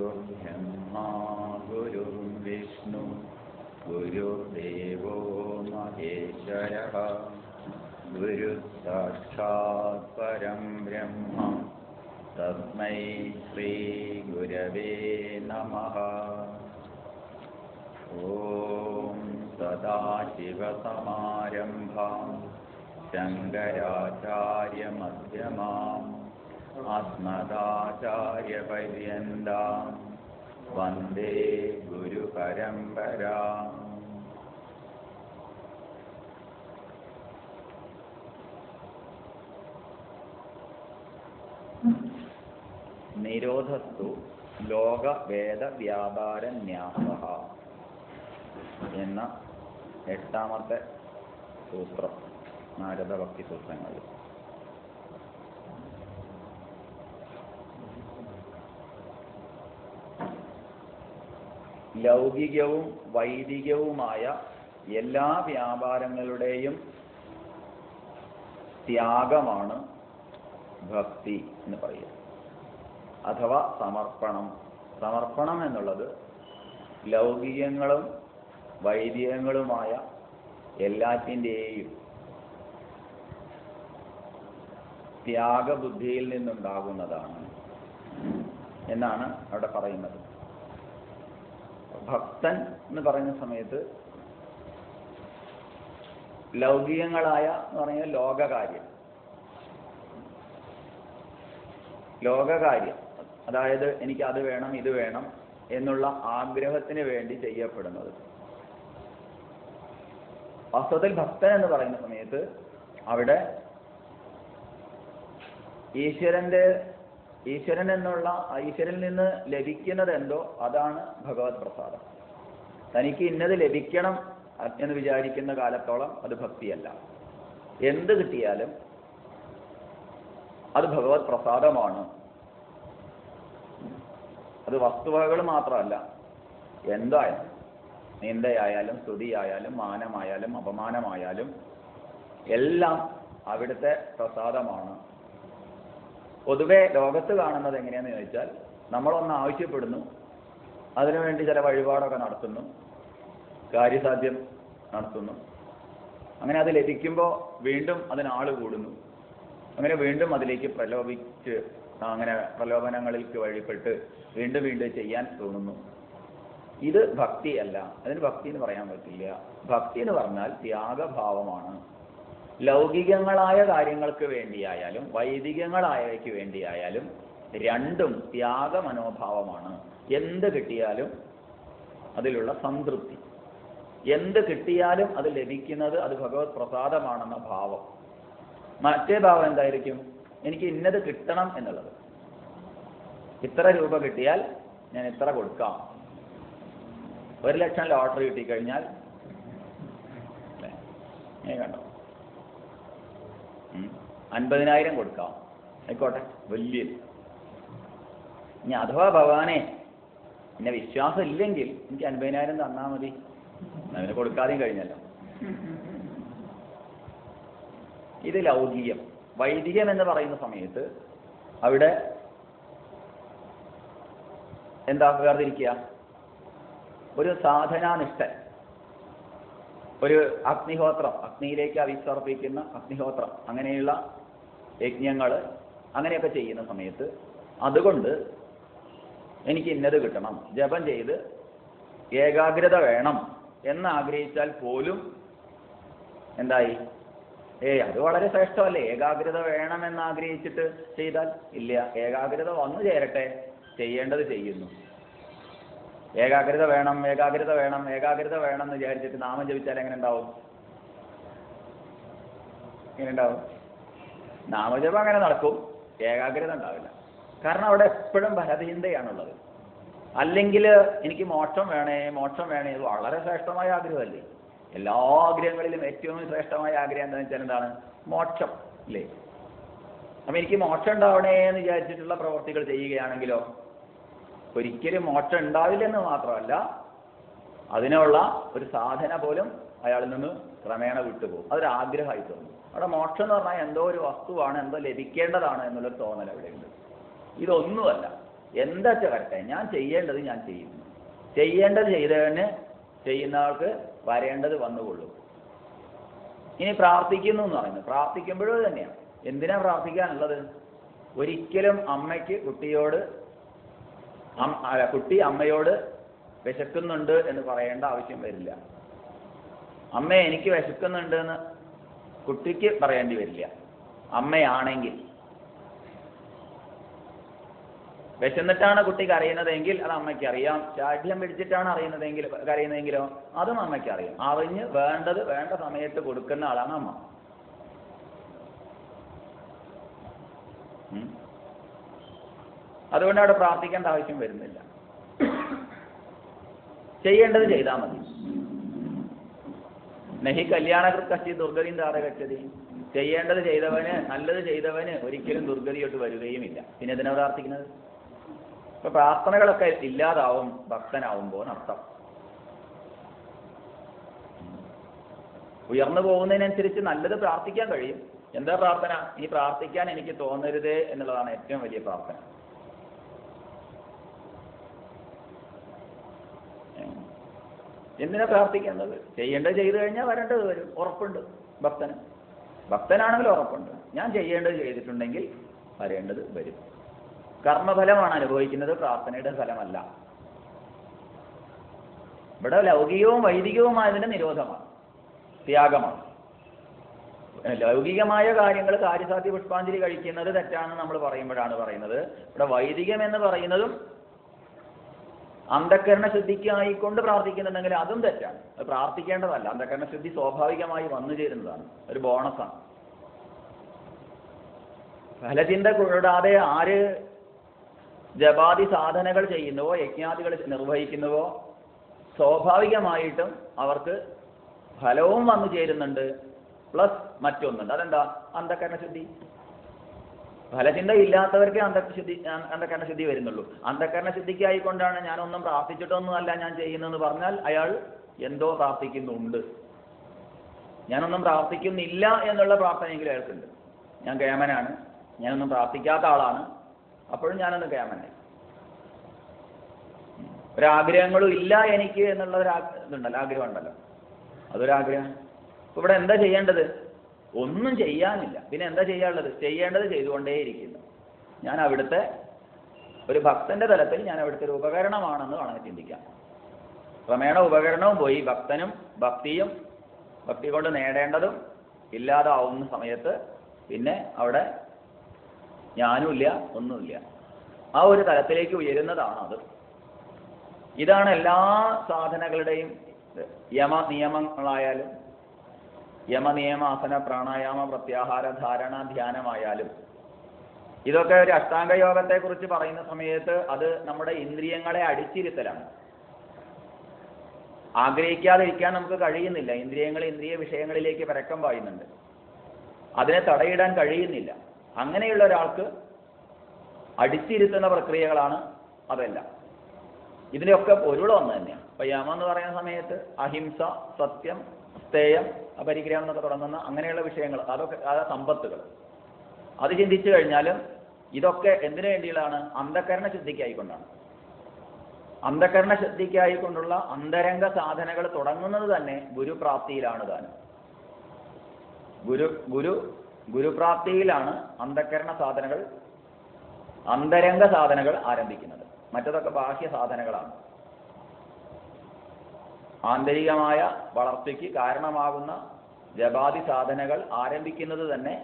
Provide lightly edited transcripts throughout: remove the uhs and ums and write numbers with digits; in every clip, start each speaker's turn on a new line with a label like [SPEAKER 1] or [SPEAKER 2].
[SPEAKER 1] गुरुर्ब्रह्मा गुरुर्विष्णु गुरुर्देवो महेश्वरः गुरुसाक्षात् परं ब्रह्म तस्मै श्री गुरवे नमः। ॐ सदाशिवसमारम्भां शङ्कराचार्यमध्यमाम् अस्मदाचार्यपर्यन्तां वन्दे गुरुपरम्पराम्। നിരോധസ്തു ലോകവേദവ്യാപാരന്യാസഃ എന്ന 8ാമത്തെ സൂത്രം നാരദഭക്തി സൂത്രങ്ങളിൽ. ലൗകികവും വൈദികവുമായ എല്ലാ വ്യാപാരങ്ങളുടെയും ത്യാഗമാണ് ഭക്തി എന്ന് പറയുക, അഥവാ സമർപ്പണം. സമർപ്പണം എന്നുള്ളത് ലൗകികങ്ങളും വൈദികങ്ങളുമായ എല്ലാറ്റിൻ്റെയും ത്യാഗബുദ്ധിയിൽ നിന്നുണ്ടാകുന്നതാണ് എന്നാണ് അവിടെ പറയുന്നത്. ഭക്തൻ എന്ന് പറയുന്ന സമയത്ത് ലൗകികങ്ങളായ എന്ന് പറഞ്ഞാൽ ലോകകാര്യം, അതായത് എനിക്ക് അത് വേണം ഇത് വേണം എന്നുള്ള ആഗ്രഹത്തിന് വേണ്ടി ചെയ്യപ്പെടുന്നത്. വാസ്തവത്തിൽ ഭക്തൻ എന്ന് പറയുന്ന സമയത്ത് അവിടെ ഈശ്വരനിൽ നിന്ന് ലഭിക്കുന്നത് എന്തോ അതാണ് ഭഗവത് പ്രസാദം. തനിക്ക് ഇന്നത് ലഭിക്കണം എന്ന് വിചാരിക്കുന്ന കാലത്തോളം അത് ഭക്തിയല്ല. എന്ത് കിട്ടിയാലും അത് ഭഗവത് പ്രസാദമാണ്. അത് വസ്തുവകകൾ മാത്രമല്ല, എന്തായാലും നിന്ദയായാലും സ്തുതിയായാലും മാനമായാലും അപമാനമായാലും എല്ലാം അവിടുത്തെ പ്രസാദമാണ്. പൊതുവെ ലോകത്ത് കാണുന്നത് എങ്ങനെയാണെന്ന് ചോദിച്ചാൽ, നമ്മളൊന്ന് ആവശ്യപ്പെടുന്നു, അതിനുവേണ്ടി ചില വഴിപാടൊക്കെ നടത്തുന്നു, കാര്യസാധ്യം നടത്തുന്നു, അങ്ങനെ അത് ലഭിക്കുമ്പോൾ വീണ്ടും അതിനാള് കൂടുന്നു, അങ്ങനെ വീണ്ടും അതിലേക്ക് പ്രലോഭിച്ച് അങ്ങനെ പ്രലോഭനങ്ങളിലേക്ക് വഴിപ്പെട്ട് വീണ്ടും വീണ്ടും ചെയ്യാൻ തോന്നുന്നു. ഇത് ഭക്തിയല്ല, അതിന് ഭക്തി എന്ന് പറയാൻ പറ്റില്ല. ഭക്തി എന്ന് പറഞ്ഞാൽ ത്യാഗഭാവമാണ്. ലൗകികങ്ങളായ കാര്യങ്ങൾക്ക് വേണ്ടിയായാലും വൈദികങ്ങളായവയ്ക്ക് വേണ്ടിയായാലും രണ്ടും ത്യാഗ മനോഭാവമാണ്. എന്ത് കിട്ടിയാലും അതിലുള്ള സംതൃപ്തി, എന്ത് കിട്ടിയാലും അത് ലഭിക്കുന്നത് അത് ഭഗവത് പ്രസാദമാണെന്ന ഭാവം. മറ്റേ ഭാവം എന്തായിരിക്കും? എനിക്ക് ഇന്നത് കിട്ടണം എന്നുള്ളത്. ഇത്ര രൂപ കിട്ടിയാൽ ഞാൻ ഇത്ര കൊടുക്കാം. 1 ലക്ഷം ലോട്ടറി കിട്ടിക്കഴിഞ്ഞാൽ കണ്ടോ 50,000 കൊടുക്കാം, ആയിക്കോട്ടെ, വലിയ. ഇനി അഥവാ ഭഗവാനെ എന്നെ വിശ്വാസം ഇല്ലെങ്കിൽ എനിക്ക് 50,000 തന്നാൽ മതി, അതിന് കൊടുക്കാതെയും കഴിഞ്ഞല്ലോ. ഇത് ലൗകികം. വൈദികം എന്ന് പറയുന്ന സമയത്ത് അവിടെ എന്താ വേർതിരിക്കുക? ഒരു സാധനാനിഷ്ഠൻ, ഒരു അഗ്നിഹോത്രം, അഗ്നിയിലേക്ക് അവിസർപ്പിക്കുന്ന അഗ്നിഹോത്രം, അങ്ങനെയുള്ള യജ്ഞങ്ങൾ അങ്ങനെയൊക്കെ ചെയ്യുന്ന സമയത്ത് അതുകൊണ്ട് എനിക്ക് ഇന്നത് കിട്ടണം, ജപം ചെയ്ത് ഏകാഗ്രത വേണം എന്ന് ആഗ്രഹിച്ചാൽ പോലും എന്തായി? അത് വളരെ ശ്രേഷ്ഠമല്ലേ? ഏകാഗ്രത വേണമെന്ന് ആഗ്രഹിച്ചിട്ട് ചെയ്താൽ ഇല്ല. ഏകാഗ്രത വന്നു ചേരട്ടെ, ചെയ്യേണ്ടത് ചെയ്യുന്നു. ഏകാഗ്രത വേണം ഏകാഗ്രത വേണം ഏകാഗ്രത വേണം എന്ന് വിചാരിച്ചിട്ട് നാമം ജപിച്ചാൽ എങ്ങനെ ഉണ്ടാവും? നാമജപം അങ്ങനെ നടക്കും, ഏകാഗ്രത ഉണ്ടാവില്ല. കാരണം അവിടെ എപ്പോഴും ഫലചിന്തയാണുള്ളത്. അല്ലെങ്കിൽ എനിക്ക് മോക്ഷം വേണേ ഇത് വളരെ ശ്രേഷ്ഠമായ ആഗ്രഹമല്ലേ? എല്ലാ ആഗ്രഹങ്ങളിലും ഏറ്റവും ശ്രേഷ്ഠമായ ആഗ്രഹം എന്താണെന്ന് വെച്ചാൽ എന്താണ്? മോക്ഷം അല്ലേ? അപ്പം എനിക്ക് മോക്ഷം ഉണ്ടാവണേ എന്ന് വിചാരിച്ചിട്ടുള്ള പ്രവൃത്തികൾ ചെയ്യുകയാണെങ്കിലോ ഒരിക്കലും മോക്ഷം ഉണ്ടാവില്ലെന്ന് മാത്രമല്ല, അതിനുള്ള ഒരു സാധന പോലും അയാളിൽ നിന്ന് ക്രമേണ വിട്ടുപോകും. അതൊരാഗ്രഹമായി തോന്നും. അവിടെ മോക്ഷം എന്ന് പറഞ്ഞാൽ എന്തോ ഒരു വസ്തുവാണ്, എന്തോ ലഭിക്കേണ്ടതാണ് എന്നുള്ളൊരു തോന്നൽ അവിടെയുണ്ട്. ഇതൊന്നുമല്ല. എന്താ വെച്ചാൽ വരട്ടെ, ഞാൻ ചെയ്യേണ്ടത് ഞാൻ ചെയ്യുന്നു. ചെയ്യേണ്ടത് ചെയ്തവന് ചെയ്യുന്ന ആൾക്ക് വരേണ്ടത് വന്നുകൊള്ളും. ഇനി പ്രാർത്ഥിക്കുന്നു എന്ന് പറയുന്നത്, പ്രാർത്ഥിക്കുമ്പോഴും തന്നെയാണ്. എന്തിനാ പ്രാർത്ഥിക്കാനുള്ളത്? ഒരിക്കലും അമ്മയ്ക്ക് കുട്ടിയോട് കുട്ടി അമ്മയോട് വിശക്കുന്നുണ്ട് എന്ന് പറയേണ്ട ആവശ്യം വരില്ല. അമ്മ എനിക്ക് വിശക്കുന്നുണ്ട് എന്ന് കുട്ടിക്ക് പറയേണ്ടി വരില്ല. അമ്മയാണെങ്കിൽ വിശന്നിട്ടാണ് കുട്ടി കരയുന്നതെങ്കിൽ അത് അമ്മയ്ക്ക് അറിയാം. ശാഠ്യം പിടിച്ചിട്ടാണ് കരയുന്നതെങ്കിലോ അതും അമ്മയ്ക്ക് അറിയാം. അറിഞ്ഞ് വേണ്ടത് വേണ്ട സമയത്ത് കൊടുക്കുന്ന ആളാണ് അമ്മ. അതുകൊണ്ട് അവിടെ പ്രാർത്ഥിക്കേണ്ട ആവശ്യം വരുന്നില്ല. ചെയ്യേണ്ടത് ചെയ്താൽ മതി. നഹി കല്യാണകൃത്കശ്ചി ദുർഗതിയും താരകച്ചതി. ചെയ്യേണ്ടത് ചെയ്തവന്, നല്ലത് ചെയ്തവന് ഒരിക്കലും ദുർഗതിയോട്ട് വരികയുമില്ല. പിന്നെ എന്തിനാ പ്രാർത്ഥിക്കുന്നത്? ഇപ്പൊ പ്രാർത്ഥനകളൊക്കെ ഇല്ലാതാവും ഭക്തനാവുമ്പോൾ അർത്ഥം. ഉയർന്നു പോകുന്നതിനനുസരിച്ച് നല്ലത് പ്രാർത്ഥിക്കാൻ കഴിയും. എന്താ പ്രാർത്ഥന? ഈ പ്രാർത്ഥിക്കാൻ എനിക്ക് തോന്നരുതേ എന്നുള്ളതാണ് ഏറ്റവും വലിയ പ്രാർത്ഥന. എന്തിനാ പ്രാർത്ഥിക്കേണ്ടത്? ചെയ്യേണ്ടത് ചെയ്തു കഴിഞ്ഞാൽ വരേണ്ടത് വരും, ഉറപ്പുണ്ട്. ഭക്തനാണെങ്കിൽ ഉറപ്പുണ്ട്, ഞാൻ ചെയ്യേണ്ടത് ചെയ്തിട്ടുണ്ടെങ്കിൽ വരേണ്ടത് വരും. കർമ്മഫലമാണ് അനുഭവിക്കുന്നത്, പ്രാർത്ഥനയുടെ ഫലമല്ല. ഇവിടെ ലൗകികവും വൈദികവുമായതിന്റെ നിരോധമാണ്, ത്യാഗമാണ്. ലൗകികമായ കാര്യങ്ങൾ കാര്യസാധ്യ പുഷ്പാഞ്ജലി കഴിക്കുന്നത് തെറ്റാണെന്ന് നമ്മൾ പറയുമ്പോഴാണ് പറയുന്നത്. ഇവിടെ വൈദികം എന്ന് പറയുന്നതും അന്ധക്കരണ ശുദ്ധിക്കായിക്കൊണ്ട് പ്രാർത്ഥിക്കുന്നുണ്ടെങ്കിൽ അതും തെറ്റാണ്. അത് പ്രാർത്ഥിക്കേണ്ടതല്ല. അന്ധക്കരണ ശുദ്ധി സ്വാഭാവികമായി വന്നു ചേരുന്നതാണ്, ഒരു ബോണസാണ്. ഫലചിന്ത കൂടാതെ ആര് ജപാതി സാധനകൾ ചെയ്യുന്നുവോ, യജ്ഞാദികൾ നിർവഹിക്കുന്നുവോ, സ്വാഭാവികമായിട്ടും അവർക്ക് ഫലവും വന്നു ചേരുന്നുണ്ട്. പ്ലസ് മറ്റൊന്നുണ്ട്. അതെന്താ? അന്ധക്കരണ ശുദ്ധി. ഫലചിന്ത ഇല്ലാത്തവർക്ക് അന്ധക്കരണ ശുദ്ധി വരുന്നുള്ളൂ. അന്ധക്കരണ ശുദ്ധിക്കായിക്കൊണ്ടാണ് ഞാനൊന്നും പ്രാർത്ഥിച്ചിട്ടൊന്നുമല്ല ഞാൻ ചെയ്യുന്നതെന്ന് പറഞ്ഞാൽ അയാൾ എന്തോ പ്രാർത്ഥിക്കുന്നുണ്ട്. ഞാനൊന്നും പ്രാർത്ഥിക്കുന്നില്ല എന്നുള്ള പ്രാർത്ഥനയെങ്കിലും അയാൾക്കുണ്ട്. ഞാൻ കേമനാണ്, ഞാനൊന്നും പ്രാർത്ഥിക്കാത്ത ആളാണ്, അപ്പോഴും ഞാനൊന്ന് കേമനായി. ഒരാഗ്രഹങ്ങളും ഇല്ല എനിക്ക് എന്നുള്ള ഇതുണ്ടല്ലോ, ആഗ്രഹം ഉണ്ടല്ലോ, അതൊരാഗ്രഹം. ഇപ്പൊ ഇവിടെ എന്താ ചെയ്യേണ്ടത്? ഒന്നും ചെയ്യാനില്ല. പിന്നെ എന്താ ചെയ്യാനുള്ളത്? ചെയ്യേണ്ടത് ചെയ്തുകൊണ്ടേയിരിക്കുന്നു. ഞാൻ അവിടുത്തെ ഒരു ഭക്തന്റെ തലത്തിൽ ഞാൻ അവിടുത്തെ ഒരു ഉപകരണമാണെന്ന് വേണമെങ്കിൽ ചിന്തിക്കാം. ക്രമേണ ഉപകരണവും പോയി, ഭക്തനും ഭക്തിയും ഭക്തി കൊണ്ട് നേടേണ്ടതും ഇല്ലാതാവുന്ന സമയത്ത് പിന്നെ അവിടെ ഞാനുമില്ല, ഒന്നുമില്ല. ആ ഒരു തലത്തിലേക്ക് ഉയരുന്നതാണ് അത്. ഇതാണ് എല്ലാ സാധനകളുടെയും നിയമങ്ങളായാലും യമനിയമ ആസന പ്രാണായാമ പ്രത്യാഹാര ധാരണ ധ്യാനമായാലും ഇതൊക്കെ ഒരു അഷ്ടാംഗ യോഗത്തെക്കുറിച്ച് പറയുന്ന സമയത്ത് അത് നമ്മുടെ ഇന്ദ്രിയങ്ങളെ അടിച്ചിരുത്തലാണ്. ആഗ്രഹിക്കാതിരിക്കാൻ നമുക്ക് കഴിയുന്നില്ല. ഇന്ദ്രിയങ്ങൾ ഇന്ദ്രിയ വിഷയങ്ങളിലേക്ക് പരക്കം പായുന്നുണ്ട്, അതിനെ തടയിടാൻ കഴിയുന്നില്ല. അങ്ങനെയുള്ള ഒരാൾക്ക് അടിച്ചിരുത്തുന്ന പ്രക്രിയകളാണ് അതെല്ലാം. ഇതിൻ്റെയൊക്കെ പൊരുളൊന്നു തന്നെയാണ്. ഇപ്പൊ യമം എന്ന് പറയുന്ന സമയത്ത് അഹിംസ, സത്യം, സ്ഥേയം, അപരിഗ്രഹം എന്നൊക്കെ തുടങ്ങുന്ന അങ്ങനെയുള്ള വിഷയങ്ങൾ, അതൊക്കെ സമ്പത്തുകൾ, അത് ചിന്തിച്ചു കഴിഞ്ഞാലും ഇതൊക്കെ എന്തിനു വേണ്ടിയുള്ളതാണ്? അന്ധകരണ ശുദ്ധിക്കായിക്കൊണ്ടാണ്. അന്ധകരണ ശുദ്ധിക്കായിക്കൊണ്ടുള്ള അന്തരംഗ സാധനകൾ തുടങ്ങുന്നത് തന്നെ ഗുരുപ്രാപ്തിയിലാണ് താനും. ഗുരുപ്രാപ്തിയിലാണ് അന്ധകരണ സാധനകൾ, അന്തരംഗ സാധനകൾ ആരംഭിക്കുന്നത്. മറ്റതൊക്കെ ബാഹ്യ സാധനങ്ങളാണ്. ആന്തരികമായ വളർച്ചയ്ക്ക് കാരണമാകുന്ന ജപാതി സാധനകൾ ആരംഭിക്കുന്നത് തന്നെ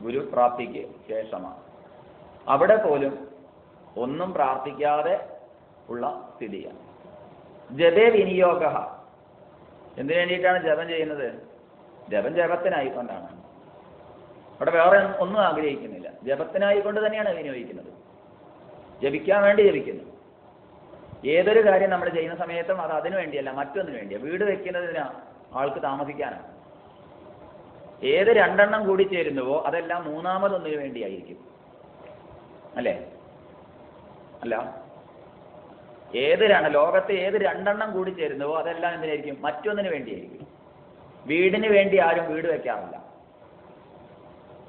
[SPEAKER 1] ഗുരുപ്രാപ്തിക്ക് ശേഷമാണ്. അവിടെ പോലും ഒന്നും പ്രാർത്ഥിക്കാതെ ഉള്ള സ്ഥിതിയാണ്. ജപേ വിനിയോഗ. എന്തിനു വേണ്ടിയിട്ടാണ് ജപം ചെയ്യുന്നത്? ജപത്തിനായിക്കൊണ്ടാണ്. അവിടെ വേറെ ഒന്നും ആഗ്രഹിക്കുന്നില്ല, ജപത്തിനായിക്കൊണ്ട് തന്നെയാണ് വിനിയോഗിക്കുന്നത്. ജപിക്കാൻ വേണ്ടി ജപിക്കുന്നു. ഏതൊരു കാര്യം നമ്മൾ ചെയ്യുന്ന സമയത്തും അത് അതിനു വേണ്ടിയല്ല, മറ്റൊന്നിനു വേണ്ടിയാണ്. വീട് വെക്കുന്നതിനാ ആൾക്ക് താമസിക്കാനാണ്. ഏത് രണ്ടെണ്ണം കൂടി ചേരുന്നുവോ അതെല്ലാം മൂന്നാമതൊന്നിനു വേണ്ടിയായിരിക്കും, അല്ലേ? അല്ല, ലോകത്തെ ഏത് രണ്ടെണ്ണം കൂടി ചേരുന്നുവോ അതെല്ലാം എന്തിനായിരിക്കും? മറ്റൊന്നിനു വേണ്ടിയായിരിക്കും. വീടിന് വേണ്ടി ആരും വീട് വെക്കാറില്ല.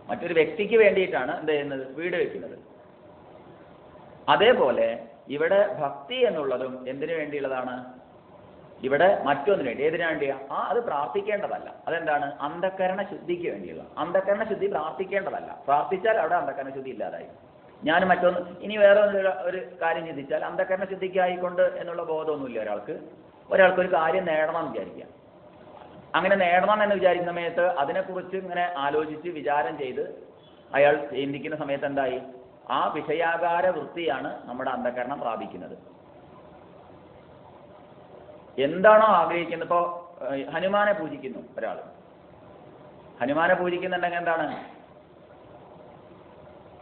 [SPEAKER 1] മറ്റൊരു വ്യക്തിക്ക് വേണ്ടിയിട്ടാണ് എന്ത് ചെയ്യുന്നത്, വീട് വെക്കുന്നത്. അതേപോലെ ഇവിടെ ഭക്തി എന്നുള്ളതും എന്തിനു വേണ്ടിയുള്ളതാണ്? ഇവിടെ മറ്റൊന്നിനു വേണ്ടി. ഏതിനു വേണ്ടിയാ? അത് പ്രാർത്ഥിക്കേണ്ടതല്ല. അതെന്താണ്? അന്ധക്കരണ ശുദ്ധിക്ക് വേണ്ടിയുള്ള. അന്ധക്കരണ ശുദ്ധി പ്രാർത്ഥിക്കേണ്ടതല്ല. പ്രാർത്ഥിച്ചാൽ അവിടെ അന്ധക്കരണ ശുദ്ധി ഇല്ലാതായി. ഞാൻ മറ്റൊന്ന് ഇനി വേറെ ഒരു കാര്യം ചിന്തിച്ചാൽ, അന്ധക്കരണ ശുദ്ധിക്കായിക്കൊണ്ട് എന്നുള്ള ബോധമൊന്നുമില്ല ഒരാൾക്കൊരു കാര്യം നേടണം എന്ന് വിചാരിക്കാം. അങ്ങനെ നേടണം എന്ന് വിചാരിക്കുന്ന സമയത്ത് അതിനെക്കുറിച്ച് ഇങ്ങനെ ആലോചിച്ച് വിചാരം ചെയ്ത് അയാൾ ചിന്തിക്കുന്ന സമയത്ത് എന്തായി? ആ വിഷയാകാര വൃത്തിയാണ് നമ്മുടെ അന്ധകരണം പ്രാപിക്കുന്നത്. എന്താണോ ആഗ്രഹിക്കുന്നത്, ഇപ്പോൾ ഹനുമാനെ പൂജിക്കുന്നു ഒരാൾ. ഹനുമാനെ പൂജിക്കുന്നുണ്ടെങ്കിൽ എന്താണ്?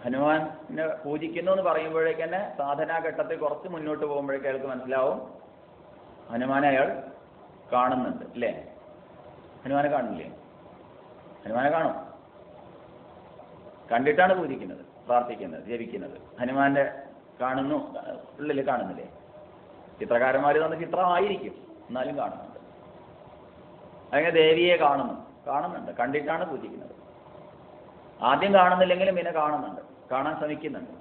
[SPEAKER 1] ഹനുമാനെ പൂജിക്കുന്നു എന്ന് പറയുമ്പോഴേക്ക് തന്നെ സാധനാഘട്ടത്തിൽ കുറച്ച് മുന്നോട്ട് പോകുമ്പോഴേക്ക് അയാൾക്ക് മനസ്സിലാവും ഹനുമാനെ അയാൾ കാണുന്നുണ്ട്, അല്ലേ? ഹനുമാനെ കാണില്ലേ? ഹനുമാനെ കാണും. കണ്ടിട്ടാണ് പൂജിക്കുന്നത്, പ്രാർത്ഥിക്കുന്നത്, ജപിക്കുന്നത്. ഹനുമാന്റെ കാണുന്നു, ഉള്ളിൽ കാണുന്നില്ലേ? ചിത്രകാരന്മാർ തന്ന ചിത്രമായിരിക്കും, എന്നാലും കാണുന്നുണ്ട്. അങ്ങനെ ദേവിയെ കാണുന്നുണ്ട്, കണ്ടിട്ടാണ് പൂജിക്കുന്നത്. ആദ്യം കാണുന്നില്ലെങ്കിലും പിന്നെ കാണുന്നുണ്ട്, കാണാൻ ശ്രമിക്കുന്നുണ്ട്.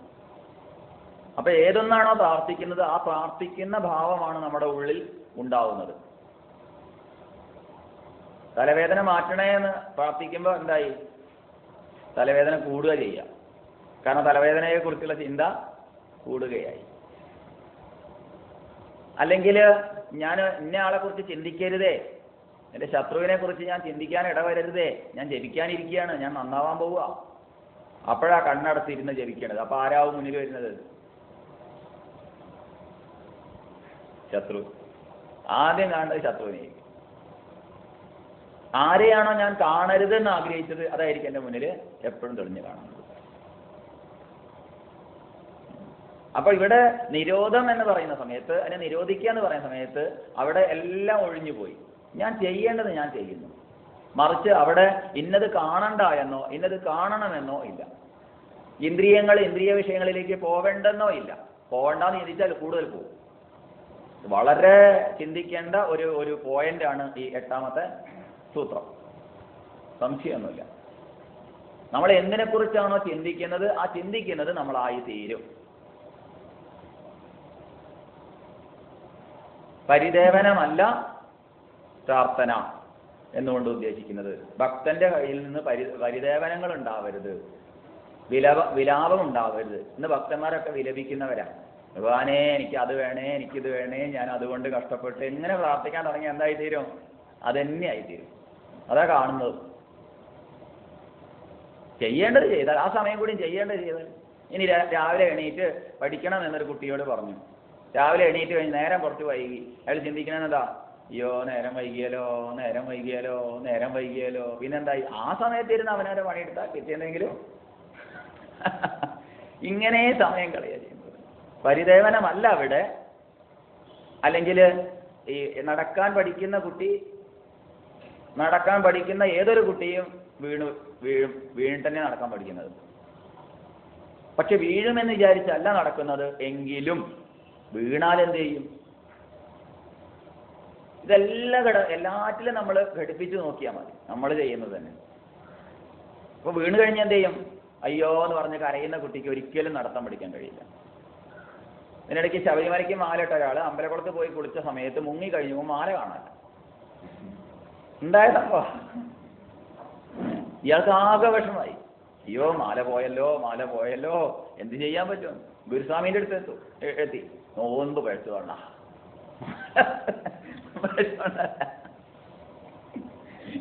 [SPEAKER 1] അപ്പൊ ഏതൊന്നാണോ പ്രാർത്ഥിക്കുന്നത്, ആ പ്രാർത്ഥിക്കുന്ന ഭാവമാണ് നമ്മുടെ ഉള്ളിൽ ഉണ്ടാവുന്നത്. തലവേദന മാറ്റണേ എന്ന് പ്രാർത്ഥിക്കുമ്പോൾ എന്തായി? തലവേദന കൂടുക ചെയ്യുക. കാരണം തലവേദനയെ കുറിച്ചുള്ള ചിന്ത കൂടുകയായി. അല്ലെങ്കിൽ ഞാൻ ഇന്ന ആളെ കുറിച്ച് ചിന്തിക്കരുതേ, എൻ്റെ ശത്രുവിനെ കുറിച്ച് ഞാൻ ചിന്തിക്കാൻ ഇടവരരുതേ, ഞാൻ ജപിക്കാനിരിക്കുകയാണ്, ഞാൻ നന്നാവാൻ പോവുക. അപ്പോഴാ കണ്ണടച്ചിരുന്ന് ജപിക്കേണ്ടത്. അപ്പൊ ആരാവും മുന്നിൽ വരുന്നത്? ശത്രു. ആദ്യം കാണുന്നത് ശത്രുവിനെ. ആരെയാണോ ഞാൻ കാണരുതെന്ന് ആഗ്രഹിച്ചത്, അതായിരിക്കും എൻ്റെ മുന്നിൽ എപ്പോഴും തെളിഞ്ഞു കാണുന്നത്. അപ്പൊ ഇവിടെ നിരോധം എന്ന് പറയുന്ന സമയത്ത്, അതിനെ നിരോധിക്കുക എന്ന് പറയുന്ന സമയത്ത് അവിടെ എല്ലാം ഒഴിഞ്ഞു പോയി. ഞാൻ ചെയ്യേണ്ടത് ഞാൻ ചെയ്യുന്നു. മറിച്ച് അവിടെ ഇന്നത് കാണണ്ട എന്നോ ഇന്നത് കാണണമെന്നോ ഇല്ല. ഇന്ദ്രിയ വിഷയങ്ങളിലേക്ക് പോവേണ്ടെന്നോ ഇല്ല. പോവേണ്ടെന്ന് ചിന്തിച്ചാൽ കൂടുതൽ പോകും. വളരെ ചിന്തിക്കേണ്ട ഒരു പോയിന്റാണ് ഈ 8ാമത്തെ സൂത്രം. സംശയമൊന്നുമില്ല. നമ്മൾ എന്തിനെക്കുറിച്ചാണോ ചിന്തിക്കുന്നത്, ആ ചിന്തിക്കുന്നത് നമ്മളായി തീരും. പരിദേവനമല്ല പ്രാർത്ഥന എന്നുകൊണ്ട് ഉദ്ദേശിക്കുന്നത്. ഭക്തന്റെ കയ്യിൽ നിന്ന് പരിദേവനങ്ങൾ ഉണ്ടാവരുത്, വിലാപം ഉണ്ടാവരുത്. ഇന്ന് ഭക്തന്മാരൊക്കെ വിലപിക്കുന്നവരാണ്. ഭഗവാനേ എനിക്ക് അത് വേണേ, എനിക്കിത് വേണേ, ഞാൻ അതുകൊണ്ട് കഷ്ടപ്പെട്ട് എങ്ങനെ പ്രാർത്ഥിക്കാൻ തുടങ്ങി എന്തായി തീരും? അതെന്നെയായി തീരും. അതാ കാണുന്നത്. ചെയ്യേണ്ടത് ചെയ്താൽ, ആ സമയം കൂടി ചെയ്യേണ്ടത് ചെയ്താൽ. ഇനി രാവിലെ എണീറ്റ് പഠിക്കണം എന്നൊരു കുട്ടിയോട് പറഞ്ഞു. രാവിലെ എണീറ്റ് കഴിഞ്ഞ് നേരം കുറച്ച് വൈകി. അയാൾ ചിന്തിക്കണെന്നതാ, അയ്യോ നേരം വൈകിയാലോ. പിന്നെന്തായി? ആ സമയത്ത് ഇരുന്ന് അവനവരെ പണിയെടുത്താൽ കിട്ടിയെന്തെങ്കിലും. ഇങ്ങനെ സമയം കളയുക ചെയ്യുന്നത്. പരിദേവനമല്ല അവിടെ. അല്ലെങ്കിൽ ഈ നടക്കാൻ പഠിക്കുന്ന ഏതൊരു കുട്ടിയും വീണിട്ട് തന്നെ നടക്കാൻ പഠിക്കുന്നത്. പക്ഷെ വീഴുമെന്ന് വിചാരിച്ചല്ല നടക്കുന്നത്. എങ്കിലും വീണാൽ എന്ത് ചെയ്യും? എല്ലാറ്റിലും നമ്മൾ ഘടിപ്പിച്ചു നോക്കിയാൽ മതി. നമ്മൾ ചെയ്യുന്നത് തന്നെ. അപ്പൊ വീണ് കഴിഞ്ഞാൽ എന്ത് ചെയ്യും? അയ്യോ എന്ന് പറഞ്ഞ് കരയുന്ന കുട്ടിക്ക് ഒരിക്കലും നടത്താൻ പഠിക്കാൻ കഴിയില്ല. ഇതിനിടയ്ക്ക് ശബരിമലയ്ക്ക് മാലയിട്ട ഒരാൾ അമ്പലക്കുളത്ത് പോയി കുളിച്ച സമയത്ത് മുങ്ങി കഴിഞ്ഞു മാല കാണാൻ ഉണ്ടായതപ്പോ ഇയാൾക്ക് ആകെ വിഷമായി. അയ്യോ മാല പോയല്ലോ, എന്ത് ചെയ്യാൻ പറ്റും? ഗുരുസ്വാമീൻ്റെ അടുത്ത് എത്തി. നോമ്പ് പഴുത്തു വേണ്ട.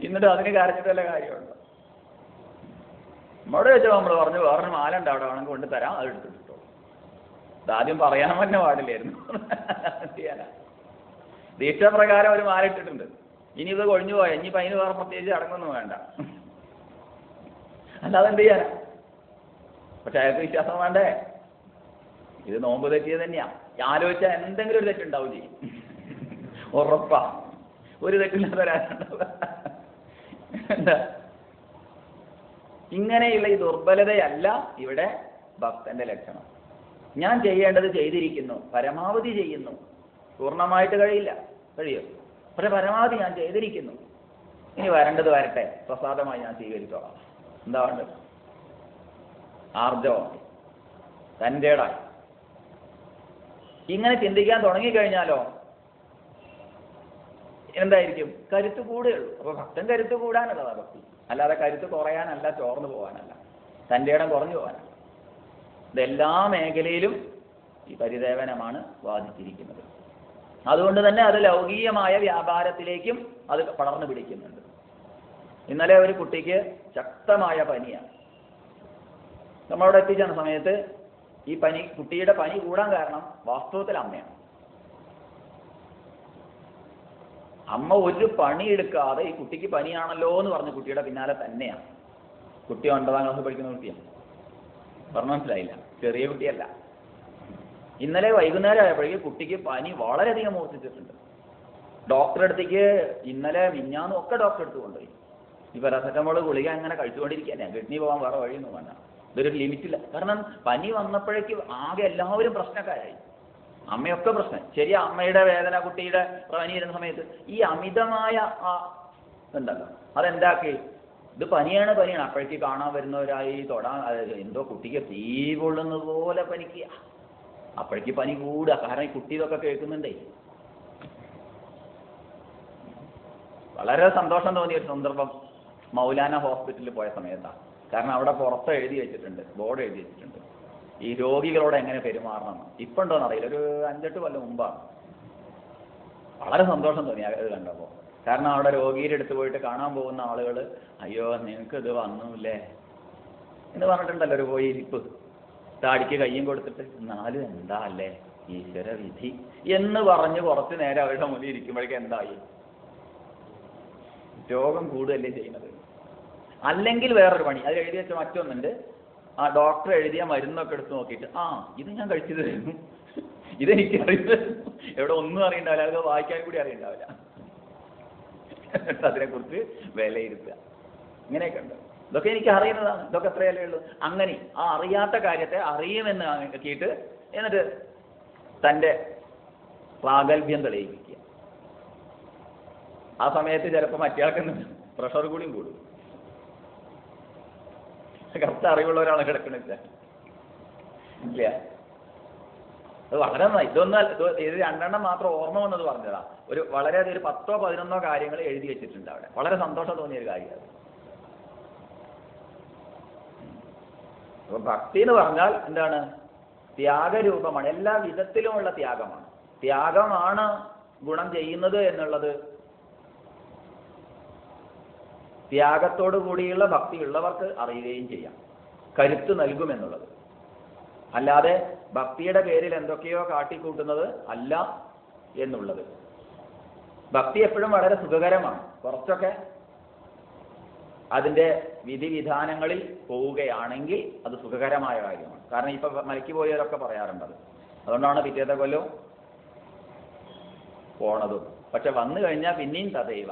[SPEAKER 1] എന്നിട്ട് അതിന് കരഞ്ഞിട്ട് വല്ല കാര്യമുണ്ടോ? നമ്മോട് വെച്ചോ നമ്മൾ പറഞ്ഞു വേറൊരു മാല ഉണ്ട് അവിടെ വേണമെങ്കിൽ കൊണ്ട് തരാം, അത് എടുത്തിട്ടോ. ഇതാദ്യം പറയാൻ തന്നെ പാടില്ലായിരുന്നു. ചെയ്യാനാ ദീക്ഷാപ്രകാരം ഒരു മാല ഇട്ടിട്ടുണ്ട്. ഇനി ഇത് കൊഴിഞ്ഞു പോയാൽ ഇനിയിപ്പോൾ അതിന് വേറെ പ്രത്യേകിച്ച് അടങ്ങൊന്നും വേണ്ട. അല്ലാതെ എന്ത് ചെയ്യാനാ? പക്ഷെ അയാൾക്ക് വിശ്വാസം വേണ്ടേ? ഇത് നോമ്പ് തെറ്റിയത് തന്നെയാ. ആലോചിച്ചാൽ എന്തെങ്കിലും ഒരു തെറ്റുണ്ടാവും ചെയ്യും. ഉറപ്പാ. ഒരു തെറ്റില്ലാത്ത ഒരാളുണ്ടാവുക. എന്താ? ഇങ്ങനെയുള്ള ഈ ദുർബലതയല്ല ഇവിടെ ഭക്തന്റെ ലക്ഷണം. ഞാൻ ചെയ്യേണ്ടത് ചെയ്തിരിക്കുന്നു, പരമാവധി ചെയ്യുന്നു. പൂർണ്ണമായിട്ട് കഴിയോ? പക്ഷെ പരമാവധി ഞാൻ ചെയ്തിരിക്കുന്നു. ഇനി വരേണ്ടത് വരട്ടെ, പ്രസാദമായി ഞാൻ സ്വീകരിച്ചോളാം. എന്താ വേണ്ടത്? ആർജവമായി, തൻ്റെടായി. ഇങ്ങനെ ചിന്തിക്കാൻ തുടങ്ങിക്കഴിഞ്ഞാലോ എന്തായിരിക്കും? കരുത്ത് കൂടുകയുള്ളൂ. അപ്പോൾ ഭക്തൻ കരുത്ത് കൂടാനുള്ളതാ ഭക്തി, അല്ലാതെ കരുത്ത് കുറയാനല്ല, ചോർന്നു പോകാനല്ല, തൻ്റെ ഇടം കുറഞ്ഞു പോകാനല്ല. ഇതെല്ലാ മേഖലയിലും ഈ പരിദേവനമാണ് ബാധിച്ചിരിക്കുന്നത്. അതുകൊണ്ട് തന്നെ അത് ലൗകികമായ വ്യാപാരത്തിലേക്കും അത് പടർന്നു പിടിക്കുന്നുണ്ട്. ഇന്നലെ ഒരു കുട്ടിക്ക് ശക്തമായ പനിയാണ്. നമ്മളവിടെ എത്തിച്ചേർന്ന സമയത്ത് ഈ കുട്ടിയുടെ പനി കൂടാൻ കാരണം വാസ്തവത്തിൽ അമ്മയാണ്. അമ്മ ഒരു പണിയെടുക്കാതെ ഈ കുട്ടിക്ക് പനിയാണല്ലോ എന്ന് പറഞ്ഞ് കുട്ടിയുടെ പിന്നാലെ തന്നെയാണ്. കുട്ടി 9ാം ക്ലാസ് പഠിക്കുന്ന കുട്ടിയാണ്. പറഞ്ഞു മനസ്സിലായില്ല, ചെറിയ കുട്ടിയല്ല. ഇന്നലെ വൈകുന്നേരം ആയപ്പോഴേക്കും കുട്ടിക്ക് പനി വളരെയധികം മൂർച്ഛിച്ചിട്ടുണ്ട്. ഡോക്ടറെ അടുത്തേക്ക് ഇന്നലെ മിഞ്ഞാന്നും ഒക്കെ ഡോക്ടറെ അടുത്ത് കൊണ്ടുപോയി. ഈ പാരാസെറ്റമോൾ ഗുളിക അങ്ങനെ കഴിച്ചുകൊണ്ടിരിക്കാൻ കിഡ്നി പോകാൻ വേറെ വഴിയൊന്നും വേണ്ട. ഇതൊരു ലിമിറ്റില്ല. കാരണം പനി വന്നപ്പോഴേക്കും ആകെ എല്ലാവരും പ്രശ്നക്കാരായി, അമ്മയൊക്കെ പ്രശ്നം. ശരി, അമ്മയുടെ വേദന, കുട്ടിയുടെ പനി വരുന്ന സമയത്ത് ഈ അമിതമായ ഉണ്ടല്ലോ അതെന്താക്കി, ഇത് പനിയാണ്. അപ്പോഴേക്ക് കാണാൻ വരുന്നവരായി തൊടാൻ, എന്തോ കുട്ടിക്ക് തീ കൊള്ളുന്ന പോലെ പനിക്കുക. അപ്പോഴേക്ക് പനി കൂടുക. കാരണം ഈ കുട്ടി ഇതൊക്കെ കേൾക്കുന്നുണ്ടേ. വളരെ സന്തോഷം തോന്നിയ ഒരു സന്ദർഭം മൗലാന ഹോസ്പിറ്റലിൽ പോയ സമയത്താണ്. കാരണം അവിടെ പുറത്ത് എഴുതി വെച്ചിട്ടുണ്ട്, ബോർഡ് എഴുതി വെച്ചിട്ടുണ്ട്, ഈ രോഗികളോട് എങ്ങനെ പെരുമാറണം. ഇപ്പം ഉണ്ടോയെന്ന് അറിയില്ല, ഒരു 5-8 കൊല്ലം മുമ്പാണ്. വളരെ സന്തോഷം തോന്നി അത് കണ്ടപ്പോൾ. കാരണം അവിടെ രോഗിയുടെ അടുത്ത് പോയിട്ട് കാണാൻ പോകുന്ന ആളുകൾ, അയ്യോ നിങ്ങൾക്ക് ഇത് വന്നുല്ലേ എന്ന് പറഞ്ഞിട്ടുണ്ടല്ലോ ഒരു പോയി ഇരിപ്പ്, താടിക്ക് കയ്യും കൊടുത്തിട്ട്, എന്നാലും എന്താ അല്ലേ ഈശ്വര വിധി എന്ന് പറഞ്ഞ് കുറച്ച് നേരം അവരുടെ മുന്നിൽ ഇരിക്കുമ്പോഴേക്കും എന്തായി, രോഗം കൂടുകയല്ലേ ചെയ്യുന്നത്. അല്ലെങ്കിൽ വേറൊരു പണി, അത് എഴുതി വെച്ച മറ്റൊന്നുണ്ട്, ആ ഡോക്ടർ എഴുതിയ മരുന്നൊക്കെ എടുത്ത് നോക്കിയിട്ട്, ഇത് ഞാൻ കഴിച്ചത് തരുന്നു, ഇതെനിക്ക് അറിയുന്നത്, എവിടെ ഒന്നും അറിയണ്ടാവില്ല, അത് വായിക്കാൻ കൂടി അറിയണ്ടാവില്ല, അതിനെക്കുറിച്ച് വിലയിരുത്തുക. ഇങ്ങനെയൊക്കെ ഉണ്ട്. ഇതൊക്കെ എനിക്ക് അറിയുന്നതാണ്, ഇതൊക്കെ എത്രയല്ലേ ഉള്ളൂ. അങ്ങനെ ആ അറിയാത്ത കാര്യത്തെ അറിയുമെന്ന് ആക്കിയിട്ട് എന്നിട്ട് തൻ്റെ പ്രാഗൽഭ്യം തെളിയിപ്പിക്കുക. ആ സമയത്ത് ചിലപ്പോൾ മറ്റേയാൾക്ക് പ്രഷർ കൂടിയും കൂടും. കറക്റ്റ് അറിവുള്ള ഒരാളെ കിടക്കണില്ല. ഇല്ല, അത് വളരെ നന്നായി. ഇത് 2 മാത്രം ഓർമ്മ വന്നത് പറഞ്ഞതാ. വളരെയധികം ഒരു 10-11 കാര്യങ്ങൾ എഴുതി വെച്ചിട്ടുണ്ട് അവിടെ. വളരെ സന്തോഷം തോന്നിയ ഒരു കാര്യമാണ്. അപ്പൊ ഭക്തി എന്ന് പറഞ്ഞാൽ എന്താണ്? ത്യാഗരൂപമാണ്. എല്ലാ വിധത്തിലുമുള്ള ത്യാഗമാണ്. ത്യാഗമാണ് ഗുണം ചെയ്യുന്നത് എന്നുള്ളത് ത്യാഗത്തോടു കൂടിയുള്ള ഭക്തിയുള്ളവർക്ക് അറിയുകയും ചെയ്യാം. കരുത്ത് നൽകുമെന്നുള്ളത്. അല്ലാതെ ഭക്തിയുടെ പേരിൽ എന്തൊക്കെയോ കാട്ടിക്കൂട്ടുന്നത് അല്ല എന്നുള്ളത്. ഭക്തി എപ്പോഴും വളരെ സുഖകരമാണ്. കുറച്ചൊക്കെ അതിൻ്റെ വിധിവിധാനങ്ങളിൽ പോവുകയാണെങ്കിൽ അത് സുഖകരമായ കാര്യമാണ്. കാരണം ഇപ്പൊ മലയ്ക്ക് പോയവരൊക്കെ പറയാറുണ്ടത്. അതുകൊണ്ടാണ് പിറ്റേത്തെ കൊല്ലവും പോണതും. പക്ഷെ വന്നു കഴിഞ്ഞാൽ പിന്നെയും തദൈവ.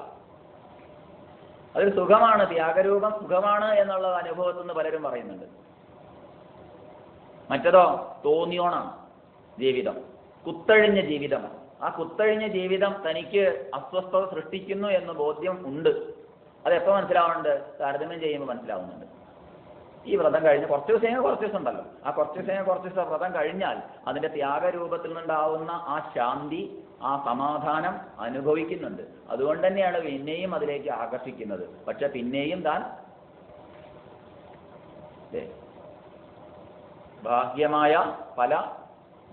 [SPEAKER 1] അതൊരു സുഖമാണ്, ത്യാഗരൂപം സുഖമാണ് എന്നുള്ള അനുഭവത്തിൽ നിന്ന് പലരും പറയുന്നുണ്ട്. മറ്റതോ തോന്നിയോണാണ് ജീവിതം, കുത്തഴിഞ്ഞ ജീവിതമാണ്. ആ കുത്തഴിഞ്ഞ ജീവിതം തനിക്ക് അസ്വസ്ഥത സൃഷ്ടിക്കുന്നു എന്ന് ബോധ്യം ഉണ്ട്. അതെപ്പോൾ മനസ്സിലാവുന്നുണ്ട്? താരതമ്യം ചെയ്യുമ്പോൾ മനസ്സിലാവുന്നുണ്ട്. ഈ വ്രതം കഴിഞ്ഞ് കുറച്ച് ദിവസം ഉണ്ടല്ലോ, ആ കുറച്ച് ദിവസം വ്രതം കഴിഞ്ഞാൽ അതിൻ്റെ ത്യാഗരൂപത്തിൽ നിന്നുണ്ടാവുന്ന ആ ശാന്തി, ആ സമാധാനം അനുഭവിക്കുന്നുണ്ട്. അതുകൊണ്ട് തന്നെയാണ് പിന്നെയും അതിലേക്ക് ആകർഷിക്കുന്നത്. പക്ഷെ പിന്നെയും താൻ ബാഹ്യമായ പല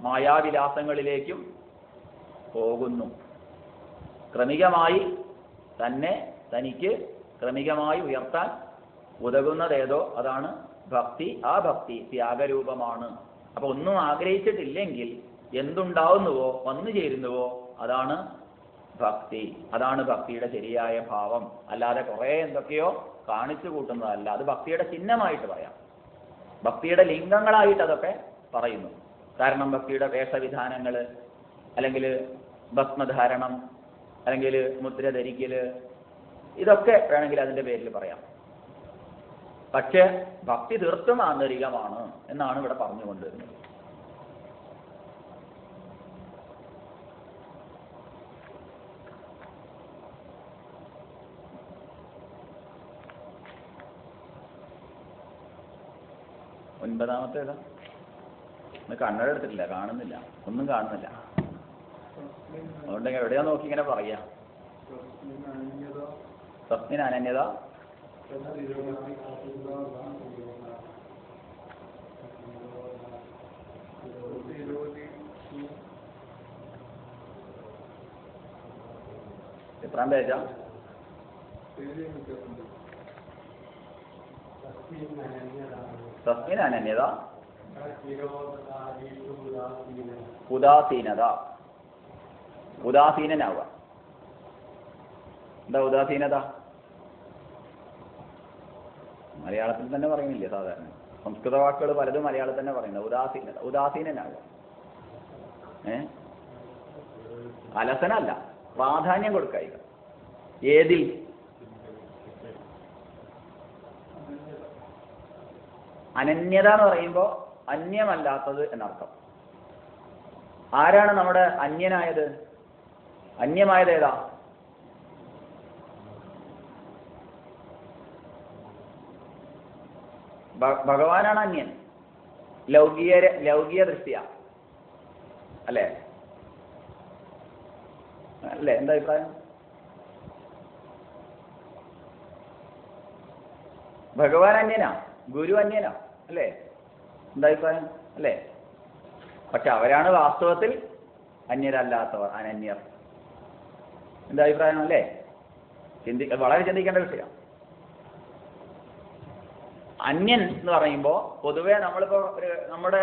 [SPEAKER 1] മായാവിലാസങ്ങളിലേക്കും പോകുന്നു. ക്രമികമായി തനിക്ക് ക്രമികമായി ഉയർത്താൻ ഉതകുന്നതേതോ അതാണ് ഭക്തി. ആ ഭക്തി ത്യാഗരൂപമാണ്. അപ്പൊ ഒന്നും ആഗ്രഹിച്ചിട്ടില്ലെങ്കിൽ എന്തുണ്ടാവുന്നുവോ വന്നു ചേരുന്നുവോ അതാണ് ഭക്തി. അതാണ് ഭക്തിയുടെ ശരിയായ ഭാവം. അല്ലാതെ കുറേ എന്തൊക്കെയോ കാണിച്ചു കൂട്ടുന്നതല്ല. അത് ഭക്തിയുടെ ചിഹ്നമായിട്ട് പറയാം, ഭക്തിയുടെ ലിംഗങ്ങളായിട്ട് അതൊക്കെ പറയുന്നു. കാരണം ഭക്തിയുടെ വേഷവിധാനങ്ങൾ, അല്ലെങ്കിൽ ഭസ്മധാരണം, അല്ലെങ്കിൽ മുദ്ര ധരിക്കൽ, ഇതൊക്കെ വേണമെങ്കിൽ അതിൻ്റെ പേരിൽ പറയാം. പക്ഷേ ഭക്തി തീർത്തും ആന്തരികമാണ് എന്നാണ് ഇവിടെ പറഞ്ഞുകൊണ്ടിരുന്നത്. 9-ാമത്തെ ഏതാ? കണ്ണട എടുത്തിട്ടില്ല, കാണുന്നില്ല, ഒന്നും കാണുന്നില്ല. അതുകൊണ്ട് എവിടെയാ നോക്കി ഇങ്ങനെ പറയാ? തസ്മിൻ അനന്യത, എത്രാം പേജാ? തസ്മിൻ അനന്യത, ഉദാസീനത. ഉദാസീനനാവുക. എന്താ ഉദാസീനത? മലയാളത്തിൽ തന്നെ പറയുന്നില്ലേ സാധാരണ? സംസ്കൃത വാക്കുകൾ പലതും മലയാളത്തിൽ തന്നെ പറയുന്നത്. ഉദാസീനത, ഉദാസീനനാവുക. അലസനല്ല, പ്രാധാന്യം കൊടുക്കുക. ഏതിൽ? അനന്യത എന്ന് പറയുമ്പോൾ അന്യമല്ലാത്തത് എന്നർത്ഥം. ആരാണ് നമ്മുടെ അന്യനായത്? അന്യമായത് ഏതാ? ഭഗവാനാണ് അന്യൻ, ലൗകിക ദൃഷ്ടിയ അല്ലേ? അല്ലേ? എന്താ അഭിപ്രായം? ഭഗവാൻ അന്യനാ, ഗുരു അന്യനാ അല്ലേ? എന്താ അഭിപ്രായം? അല്ലേ? പക്ഷെ അവരാണ് വാസ്തവത്തിൽ അന്യരല്ലാത്തവർ, അനന്യർ. എന്താ അഭിപ്രായം? അല്ലേ? വളരെ ചിന്തിക്കേണ്ട വിഷയം. അന്യൻ എന്ന് പറയുമ്പോൾ പൊതുവെ നമ്മളിപ്പോ നമ്മുടെ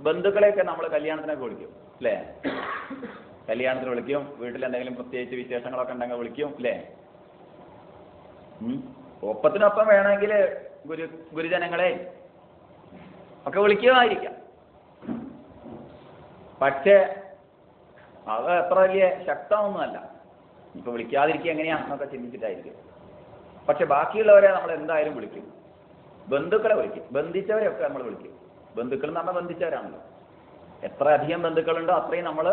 [SPEAKER 1] ബന്ധുക്കളെയൊക്കെ നമ്മൾ കല്യാണത്തിനൊക്കെ വിളിക്കും അല്ലേ? കല്യാണത്തിന് വിളിക്കും, വീട്ടിൽ എന്തെങ്കിലും പ്രത്യേകിച്ച് വിശേഷങ്ങളൊക്കെ ഉണ്ടെങ്കിൽ വിളിക്കും അല്ലേ? ഒപ്പത്തിനൊപ്പം വേണമെങ്കിൽ ഗുരുജനങ്ങളെ ഒക്കെ വിളിക്കുമായിരിക്കാം. പക്ഷേ അത് അത്ര വലിയ ശക്തമൊന്നുമല്ല. ഇപ്പൊ വിളിക്കാതിരിക്കുക എങ്ങനെയാണെന്നൊക്കെ ചിന്തിച്ചിട്ടായിരിക്കും. പക്ഷെ ബാക്കിയുള്ളവരെ നമ്മൾ എന്തായാലും വിളിക്കും. ബന്ധുക്കളെ വിളിക്കും, ബന്ധിച്ചവരെയൊക്കെ നമ്മൾ വിളിക്കും. ബന്ധുക്കൾ എന്ന് പറഞ്ഞാൽ ബന്ധിച്ചവരാണല്ലോ. എത്ര അധികം ബന്ധുക്കളുണ്ടോ അത്രയും നമ്മൾ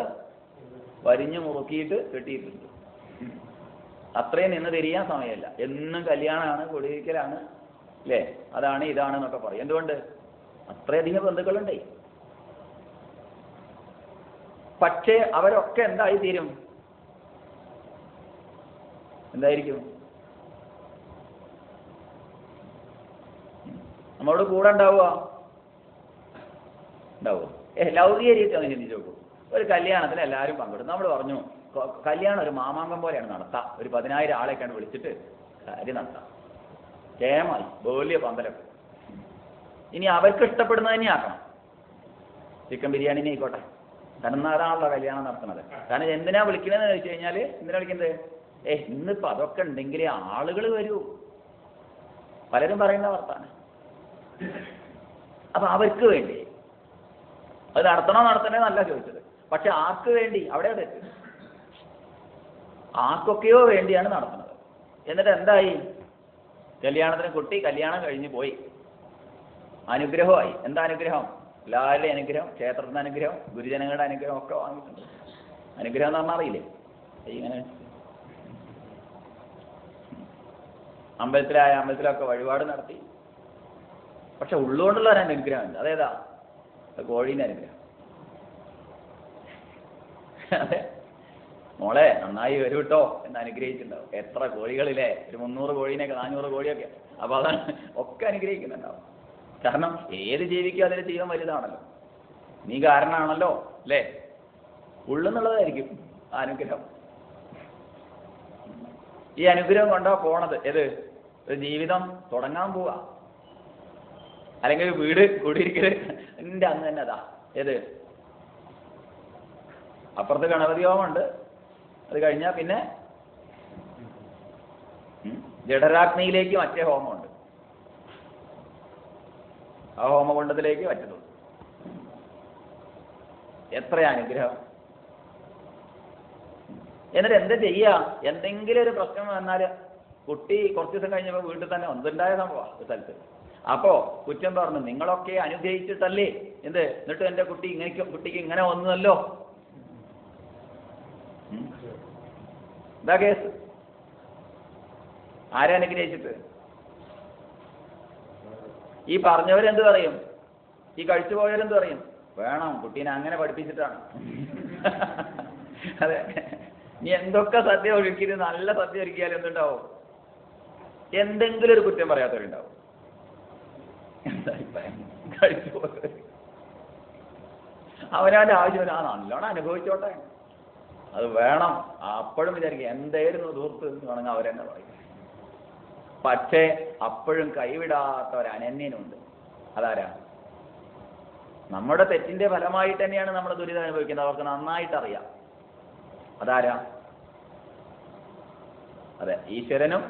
[SPEAKER 1] വരിഞ്ഞു മുറുക്കിയിട്ട് കെട്ടിയിട്ടുണ്ട്. അത്രയും നിന്ന് തിരിയാൻ സമയമില്ല. എന്നും കല്യാണമാണ്, കൊടിയിരിക്കലാണ് അല്ലേ? അതാണ് ഇതാണ് എന്നൊക്കെ പറയും. എന്തുകൊണ്ട്? അത്രയധികം ബന്ധുക്കളുണ്ടേ. പക്ഷേ അവരൊക്കെ എന്തായി തീരും? എന്തായിരിക്കും? നമ്മളോട് കൂടെ ഉണ്ടാവുക? ഉണ്ടാവുക? ലൗകിക രീതി ഒന്ന് ചിന്തിച്ചു നോക്കൂ. ഒരു കല്യാണത്തിന് എല്ലാവരും പങ്കെടുക്കും. നമ്മൾ പറഞ്ഞു കല്യാണം ഒരു മാമാങ്കം പോലെയാണ് നടത്താം. ഒരു 10,000 ആളെയൊക്കെയാണ് വിളിച്ചിട്ട് കാര്യം നടത്താം. ക്ഷേമമായി വലിയ പന്തലൊക്കെ. ഇനി അവർക്ക് ഇഷ്ടപ്പെടുന്നത് തന്നെ ആക്കണം. ചിക്കൻ ബിരിയാണിനെ ആയിക്കോട്ടെ. കാരണം അതാണല്ലോ കല്യാണം നടത്തുന്നത്. കാരണം എന്തിനാ വിളിക്കണമെന്ന് ചോദിച്ചു കഴിഞ്ഞാൽ, എന്തിനാ വിളിക്കുന്നത്? ഇന്നിപ്പോൾ അതൊക്കെ ഉണ്ടെങ്കിലേ ആളുകൾ വരൂ. പലരും പറയുന്ന വാർത്താണ്. അപ്പൊ അവർക്ക് വേണ്ടി അത് നടത്തണേന്നല്ല ചോദിച്ചത്. പക്ഷെ ആർക്ക് വേണ്ടി? അവിടെ തെറ്റ്. ആർക്കൊക്കെയോ വേണ്ടിയാണ് നടത്തുന്നത്. എന്നിട്ട് എന്തായി? കല്യാണത്തിന് കുട്ടി കല്യാണം കഴിഞ്ഞ് പോയി, അനുഗ്രഹമായി. എന്താ അനുഗ്രഹം? എല്ലാവരുടെയും അനുഗ്രഹം, ക്ഷേത്രത്തിന്റെ അനുഗ്രഹം, ഗുരുജനങ്ങളുടെ അനുഗ്രഹം ഒക്കെ വാങ്ങിയിട്ടുണ്ട്. അനുഗ്രഹം എന്ന് പറഞ്ഞാൽ അറിയില്ലേ? ഇങ്ങനെ അമ്പലത്തിലൊക്കെ വഴിപാട് നടത്തി. പക്ഷെ ഉള്ളുകൊണ്ടുള്ള ഒരു അനുഗ്രഹമുണ്ട്. അതേതാ? കോഴീൻ്റെ അനുഗ്രഹം. അതെ, മോളെ നന്നായി വരൂ കേട്ടോ എന്ന് അനുഗ്രഹിച്ചിട്ടുണ്ടാവും. എത്ര കോഴികളില്ലേ? ഒരു 300 കോഴീനെയൊക്കെ, 400 കോഴിയൊക്കെ. അപ്പൊ അതാണ് ഒക്കെ അനുഗ്രഹിക്കുന്നുണ്ടാവും. കാരണം ഏത് ജീവിക്കും അതിന്റെ ജീവൻ വലുതാണല്ലോ. നീ കാരണമാണല്ലോ അല്ലേ? ഉള്ളെന്നുള്ളതായിരിക്കും ആ അനുഗ്രഹം. ഈ അനുഗ്രഹം കൊണ്ടാ പോണത്. ഏത്? ഒരു ജീവിതം തുടങ്ങാൻ പോവാ, അല്ലെങ്കിൽ ഒരു വീട് കൂടിയിരിക്കല് എൻ്റെ അന്ന് തന്നെ. അതാ ഏത്? അപ്പുറത്ത് ഗണപതി ഹോമമുണ്ട്. അത് കഴിഞ്ഞാൽ പിന്നെ ജഡരാഗ്നിയിലേക്ക് മറ്റേ ഹോമമുണ്ട്. ആ ഹോമകുണ്ടത്തിലേക്ക് മറ്റതും. എത്ര അനുഗ്രഹം! എന്നിട്ട് എന്താ ചെയ്യുക? എന്തെങ്കിലും ഒരു പ്രശ്നം വന്നാൽ കുട്ടി കുറച്ച് ദിവസം കഴിഞ്ഞപ്പോൾ വീട്ടിൽ തന്നെ ഒന്നുണ്ടായ സംഭവം ഒരു സ്ഥലത്ത്. അപ്പോ കുറ്റം പറഞ്ഞു, നിങ്ങളൊക്കെ അനുഗ്രഹിച്ചിട്ടല്ലേ എന്ത്? എന്നിട്ട് എൻ്റെ കുട്ടിക്ക് ഇങ്ങനെ വന്നല്ലോ. എന്താ കേസ്? ആരെ അനുഗ്രഹിച്ചിട്ട്? ഈ പറഞ്ഞവരെന്ത് പറയും? ഈ കഴിച്ചു പോയവരെന്ത് പറയും? വേണം, കുട്ടീനെ അങ്ങനെ പഠിപ്പിച്ചിട്ടാണ്. അതെ, നീ എന്തൊക്കെ സദ്യ ഒരുക്കിയത്, നല്ല സദ്യ ഒരുക്കിയാലും എന്തുണ്ടാവും? എന്തെങ്കിലും ഒരു കുറ്റം പറയാത്തവരുണ്ടാവും. എന്താ അഭിപ്രായം? കഴിച്ചു പോയവർ അവനവൻ്റെ ആവശ്യം നല്ലോണം അനുഭവിച്ചോട്ടെ, അത് വേണം. അപ്പോഴും വിചാരിക്കുക എന്തായിരുന്നു ദൂർത്ത് എന്ന് വേണമെങ്കിൽ അവരെന്നെ പറയും. പക്ഷേ അപ്പോഴും കൈവിടാത്ത ഒരു അനന്യനുണ്ട്. അതാരാ? നമ്മുടെ തെറ്റിന്റെ ഫലമായിട്ട് തന്നെയാണ് നമ്മൾ ദുരിതം അനുഭവിക്കുന്നത്, അവർക്ക് നന്നായിട്ട് അറിയാം. അതാരാ? അതെ, ഈശ്വരനും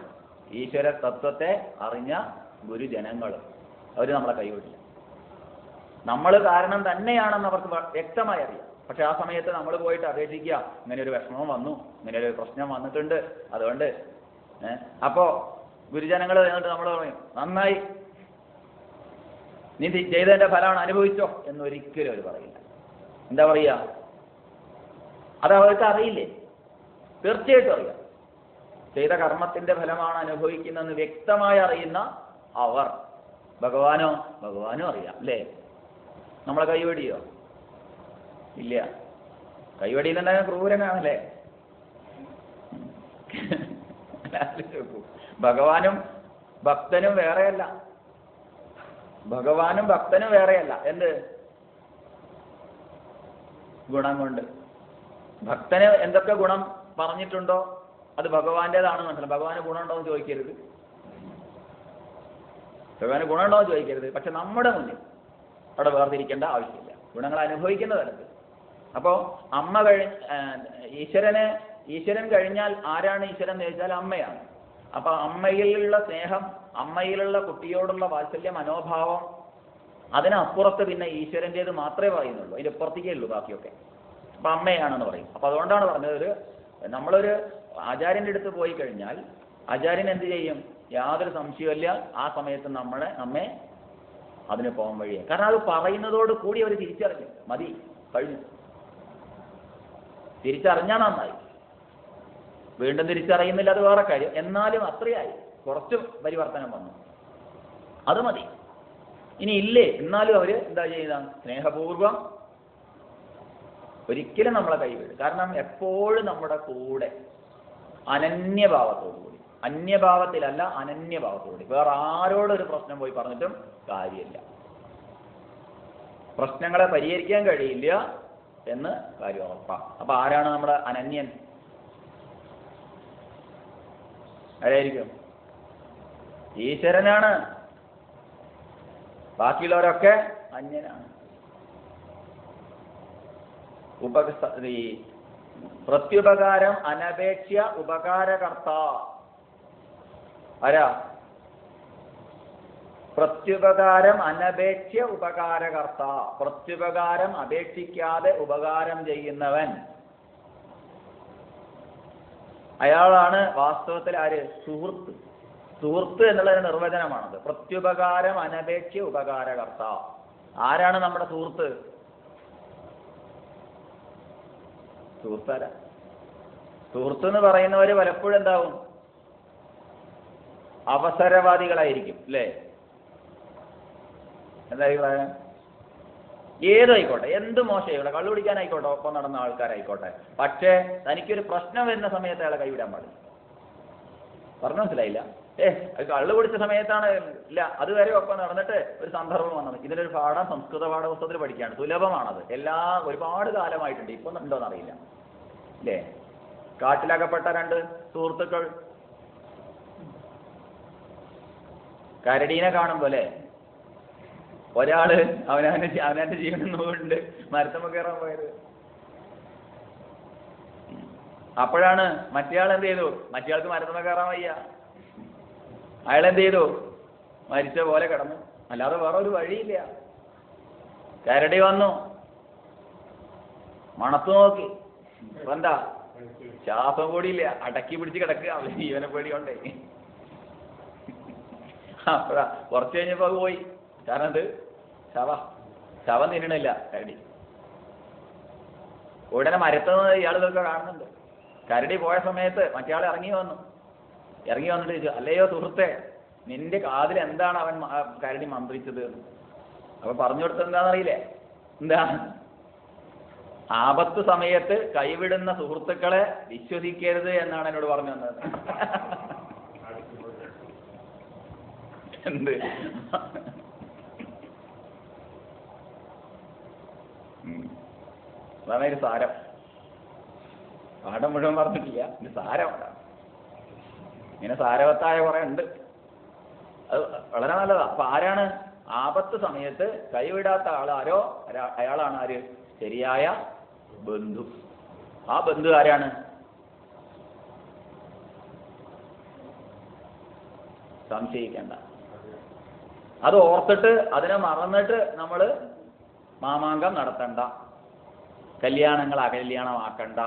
[SPEAKER 1] ഈശ്വര തത്വത്തെ അറിഞ്ഞ ഗുരുജനങ്ങളും. അവർ നമ്മളെ കൈവിടില്ല. നമ്മൾ കാരണം തന്നെയാണെന്ന് അവർക്ക് വ്യക്തമായി അറിയാം. പക്ഷെ ആ സമയത്ത് നമ്മൾ പോയിട്ട് അപേക്ഷിക്കുക, ഇങ്ങനെ ഒരു വിഷമം വന്നു, ഇങ്ങനെ ഒരു പ്രശ്നം വന്നിട്ടുണ്ട്, അതുകൊണ്ട് അപ്പോ ഗുരുജനങ്ങൾ എന്നിട്ട് നമ്മൾ പറയും നന്നായി, നീ ചെയ്തതിന്റെ ഫലമാണ്, അനുഭവിച്ചോ എന്നൊരിക്കലും അവർ പറയില്ല. എന്താ പറയുക? അത് അവർക്ക് അറിയില്ലേ? തീർച്ചയായിട്ടും അറിയാം. ചെയ്ത കർമ്മത്തിന്റെ ഫലമാണ് അനുഭവിക്കുന്നതെന്ന് വ്യക്തമായി അറിയുന്ന അവർ. ഭഗവാനും അറിയാം അല്ലേ? നമ്മളെ കൈവടിയോ? ഇല്ല. കൈവടിയെന്നുണ്ടായ ക്രൂരനാണല്ലേ? ഭഗവാനും ഭക്തനും വേറെയല്ല. ഭഗവാനും ഭക്തനും വേറെയല്ല. എന്ത്? ഗുണം കൊണ്ട്. ഭക്തന് എന്തൊക്കെ ഗുണം പറഞ്ഞിട്ടുണ്ടോ അത് ഭഗവാന്റേതാണ് മനസ്സിലാവും. ഭഗവാന് ഗുണമുണ്ടോ എന്ന് ചോദിക്കരുത്. ഭഗവാന് ഗുണമുണ്ടോ എന്ന് ചോദിക്കരുത്. പക്ഷെ നമ്മുടെ മുന്നിൽ അവിടെ വേർതിരിക്കേണ്ട ആവശ്യമില്ല. ഗുണങ്ങൾ അനുഭവിക്കുന്ന തരത്തിൽ. അപ്പോൾ അമ്മ ഈശ്വരൻ കഴിഞ്ഞാൽ ആരാണ് ഈശ്വരൻ എന്ന് ചോദിച്ചാൽ അമ്മയാണ്. അപ്പൊ അമ്മയിലുള്ള സ്നേഹം, അമ്മയിലുള്ള കുട്ടിയോടുള്ള വാത്സല്യ മനോഭാവം, അതിനപ്പുറത്ത് പിന്നെ ഈശ്വരൻ്റേത് മാത്രമേ പറയുന്നുള്ളൂ. അതിൻ്റെ അപ്പുറത്തേക്കേ ഉള്ളൂ ബാക്കിയൊക്കെ. അപ്പൊ അമ്മയാണെന്ന് പറയും. അപ്പൊ അതുകൊണ്ടാണ് പറഞ്ഞത്, നമ്മളൊരു ആചാര്യൻ്റെ അടുത്ത് പോയി കഴിഞ്ഞാൽ ആചാര്യൻ എന്ത് ചെയ്യും? യാതൊരു സംശയമില്ല, ആ സമയത്ത് നമ്മെ അതിന് പോകാൻ വഴിയാണ്. കാരണം അത് പറയുന്നതോട് കൂടി അവർ തിരിച്ചറിഞ്ഞു. മതി, കഴിഞ്ഞു. തിരിച്ചറിഞ്ഞാൽ നന്നായി. വീണ്ടും തിരിച്ചറിയുന്നില്ല, അത് വേറെ കാര്യം. എന്നാലും അത്രയായി, കുറച്ച് പരിവർത്തനം വന്നു, അത് മതി. ഇനി ഇല്ലേ, എന്നാലും അവര് എന്താ ചെയ്യുക? സ്നേഹപൂർവം ഒരിക്കലും നമ്മളെ കൈവിടും. കാരണം എപ്പോഴും നമ്മുടെ കൂടെ അനന്യഭാവത്തോടുകൂടി, അന്യഭാവത്തിലല്ല അനന്യഭാവത്തോടുകൂടി. വേറെ ആരോടൊരു പ്രശ്നം പോയി പറഞ്ഞിട്ടും കാര്യമില്ല. പ്രശ്നങ്ങളെ പരിഹരിക്കാൻ കഴിയില്ല എന്ന് കാര്യം ഉറപ്പാണ്. അപ്പൊ ആരാണ് നമ്മുടെ അനന്യൻ? ആരായിരിക്കും? ഈശ്വരനാണ്. ബാക്കിയുള്ളവരൊക്കെ അന്യനാണ്. പ്രത്യുപകാരം അനപേക്ഷ്യ ഉപകാരകർത്ത. ആരാ? പ്രത്യുപകാരം അനപേക്ഷ്യ ഉപകാരകർത്ത. പ്രത്യുപകാരം അപേക്ഷിക്കാതെ ഉപകാരം ചെയ്യുന്നവൻ, അയാളാണ് വാസ്തവത്തിൽ ആര്? സുഹൃത്ത്. സുഹൃത്ത് എന്നുള്ളൊരു നിർവചനമാണത്. പ്രത്യുപകാരം അനപേക്ഷ്യ ഉപകാരകർത്ത. ആരാണ് നമ്മുടെ സുഹൃത്ത്? സുഹൃത്താരാ? സുഹൃത്ത് എന്ന് പറയുന്നവര് പലപ്പോഴും എന്താവും? അവസരവാദികളായിരിക്കും അല്ലേ? എന്താ അഭിപ്രായം? ഏതായിക്കോട്ടെ, എന്ത് മോശമായിക്കോട്ടെ, കള്ളു പിടിക്കാനായിക്കോട്ടെ, ഒപ്പം നടന്ന ആൾക്കാരായിക്കോട്ടെ, പക്ഷേ തനിക്കൊരു പ്രശ്നം വരുന്ന സമയത്ത് അയാളെ കൈവിടാൻ പാടില്ല. പറഞ്ഞു മനസ്സിലായില്ല? അത് കള്ളു പിടിച്ച സമയത്താണ് ഇല്ല, അതുവരെ ഒപ്പം നടന്നിട്ട് ഒരു സന്ദർഭം വന്നത്. ഇതിനൊരു പാഠം സംസ്കൃത പാഠപുസ്തകത്തിൽ പഠിക്കുകയാണ്. സുലഭമാണത്. ഒരുപാട് കാലമായിട്ടുണ്ട്. ഇപ്പം ഉണ്ടോന്ന് അറിയില്ല അല്ലേ? കാട്ടിലകപ്പെട്ട രണ്ട് സുഹൃത്തുക്കൾ കരടീനെ കാണുമ്പോ അല്ലേ, ഒരാള് അവനവന്റെ ജീവൻ നോക്കുന്നുണ്ട് മരത്തമ്മ കയറാൻ പോയത്. അപ്പോഴാണ് മറ്റേയാൾ എന്ത് ചെയ്തു? മറ്റേയാൾക്ക് മരത്തമ്മ കയറാൻ വയ്യ. അയാളെന്ത് ചെയ്തു? മരിച്ച പോലെ കിടന്നു. അല്ലാതെ വേറെ ഒരു വഴിയില്ല. കരടി വന്നു, മണത്തു നോക്കി, എന്താ ശ്വാസം കൂടിയില്ല, അടക്കി പിടിച്ച് കിടക്കുക ജീവനെ പേടിയോണ്ടേ. അപ്പോഴാ കുറച്ച് കഴിഞ്ഞപ്പോ അത് പോയി. കാരണം അത് ശവം തിന്നണില്ല കരടി. ഉടനെ മരത്തുനിന്ന് ഇയാളുകളൊക്കെ കാണുന്നുണ്ട്. കരടി പോയ സമയത്ത് മറ്റേയാൾ ഇറങ്ങി വന്നിട്ട് ചോദിച്ചു, അല്ലയോ സുഹൃത്തെ, നിന്റെ കാതിൽ എന്താണ് അവൻ കരടി മന്ത്രിച്ചത്? അപ്പൊ പറഞ്ഞു കൊടുത്തത് എന്താണെന്നറിയില്ലേ? എന്താ? ആപത്ത് സമയത്ത് കൈവിടുന്ന സുഹൃത്തുക്കളെ വിശ്വസിക്കരുത് എന്നാണ് എന്നോട് പറഞ്ഞു തന്നത്. എന്ത്? അതാണ് ഒരു സാരം. പാഠം മുഴുവൻ പറഞ്ഞിട്ടില്ല, ഇത് സാരമാണ്. ഇങ്ങനെ സാരവത്തായ കുറെ ഉണ്ട്. അത് വളരെ നല്ലതാ. അപ്പൊ ആരാണ് ആപത്ത് സമയത്ത് കൈവിടാത്ത ആളാരോ അയാളാണ് ആര്? ശരിയായ ബന്ധു. ആ ബന്ധു ആരാണ്? സംശയിക്കേണ്ട. അത് ഓർത്തിട്ട് അതിനെ മറന്നിട്ട് നമ്മൾ മാമാങ്കം നടത്തണ്ട, കല്യാണങ്ങൾ അകല്യാണമാക്കണ്ട,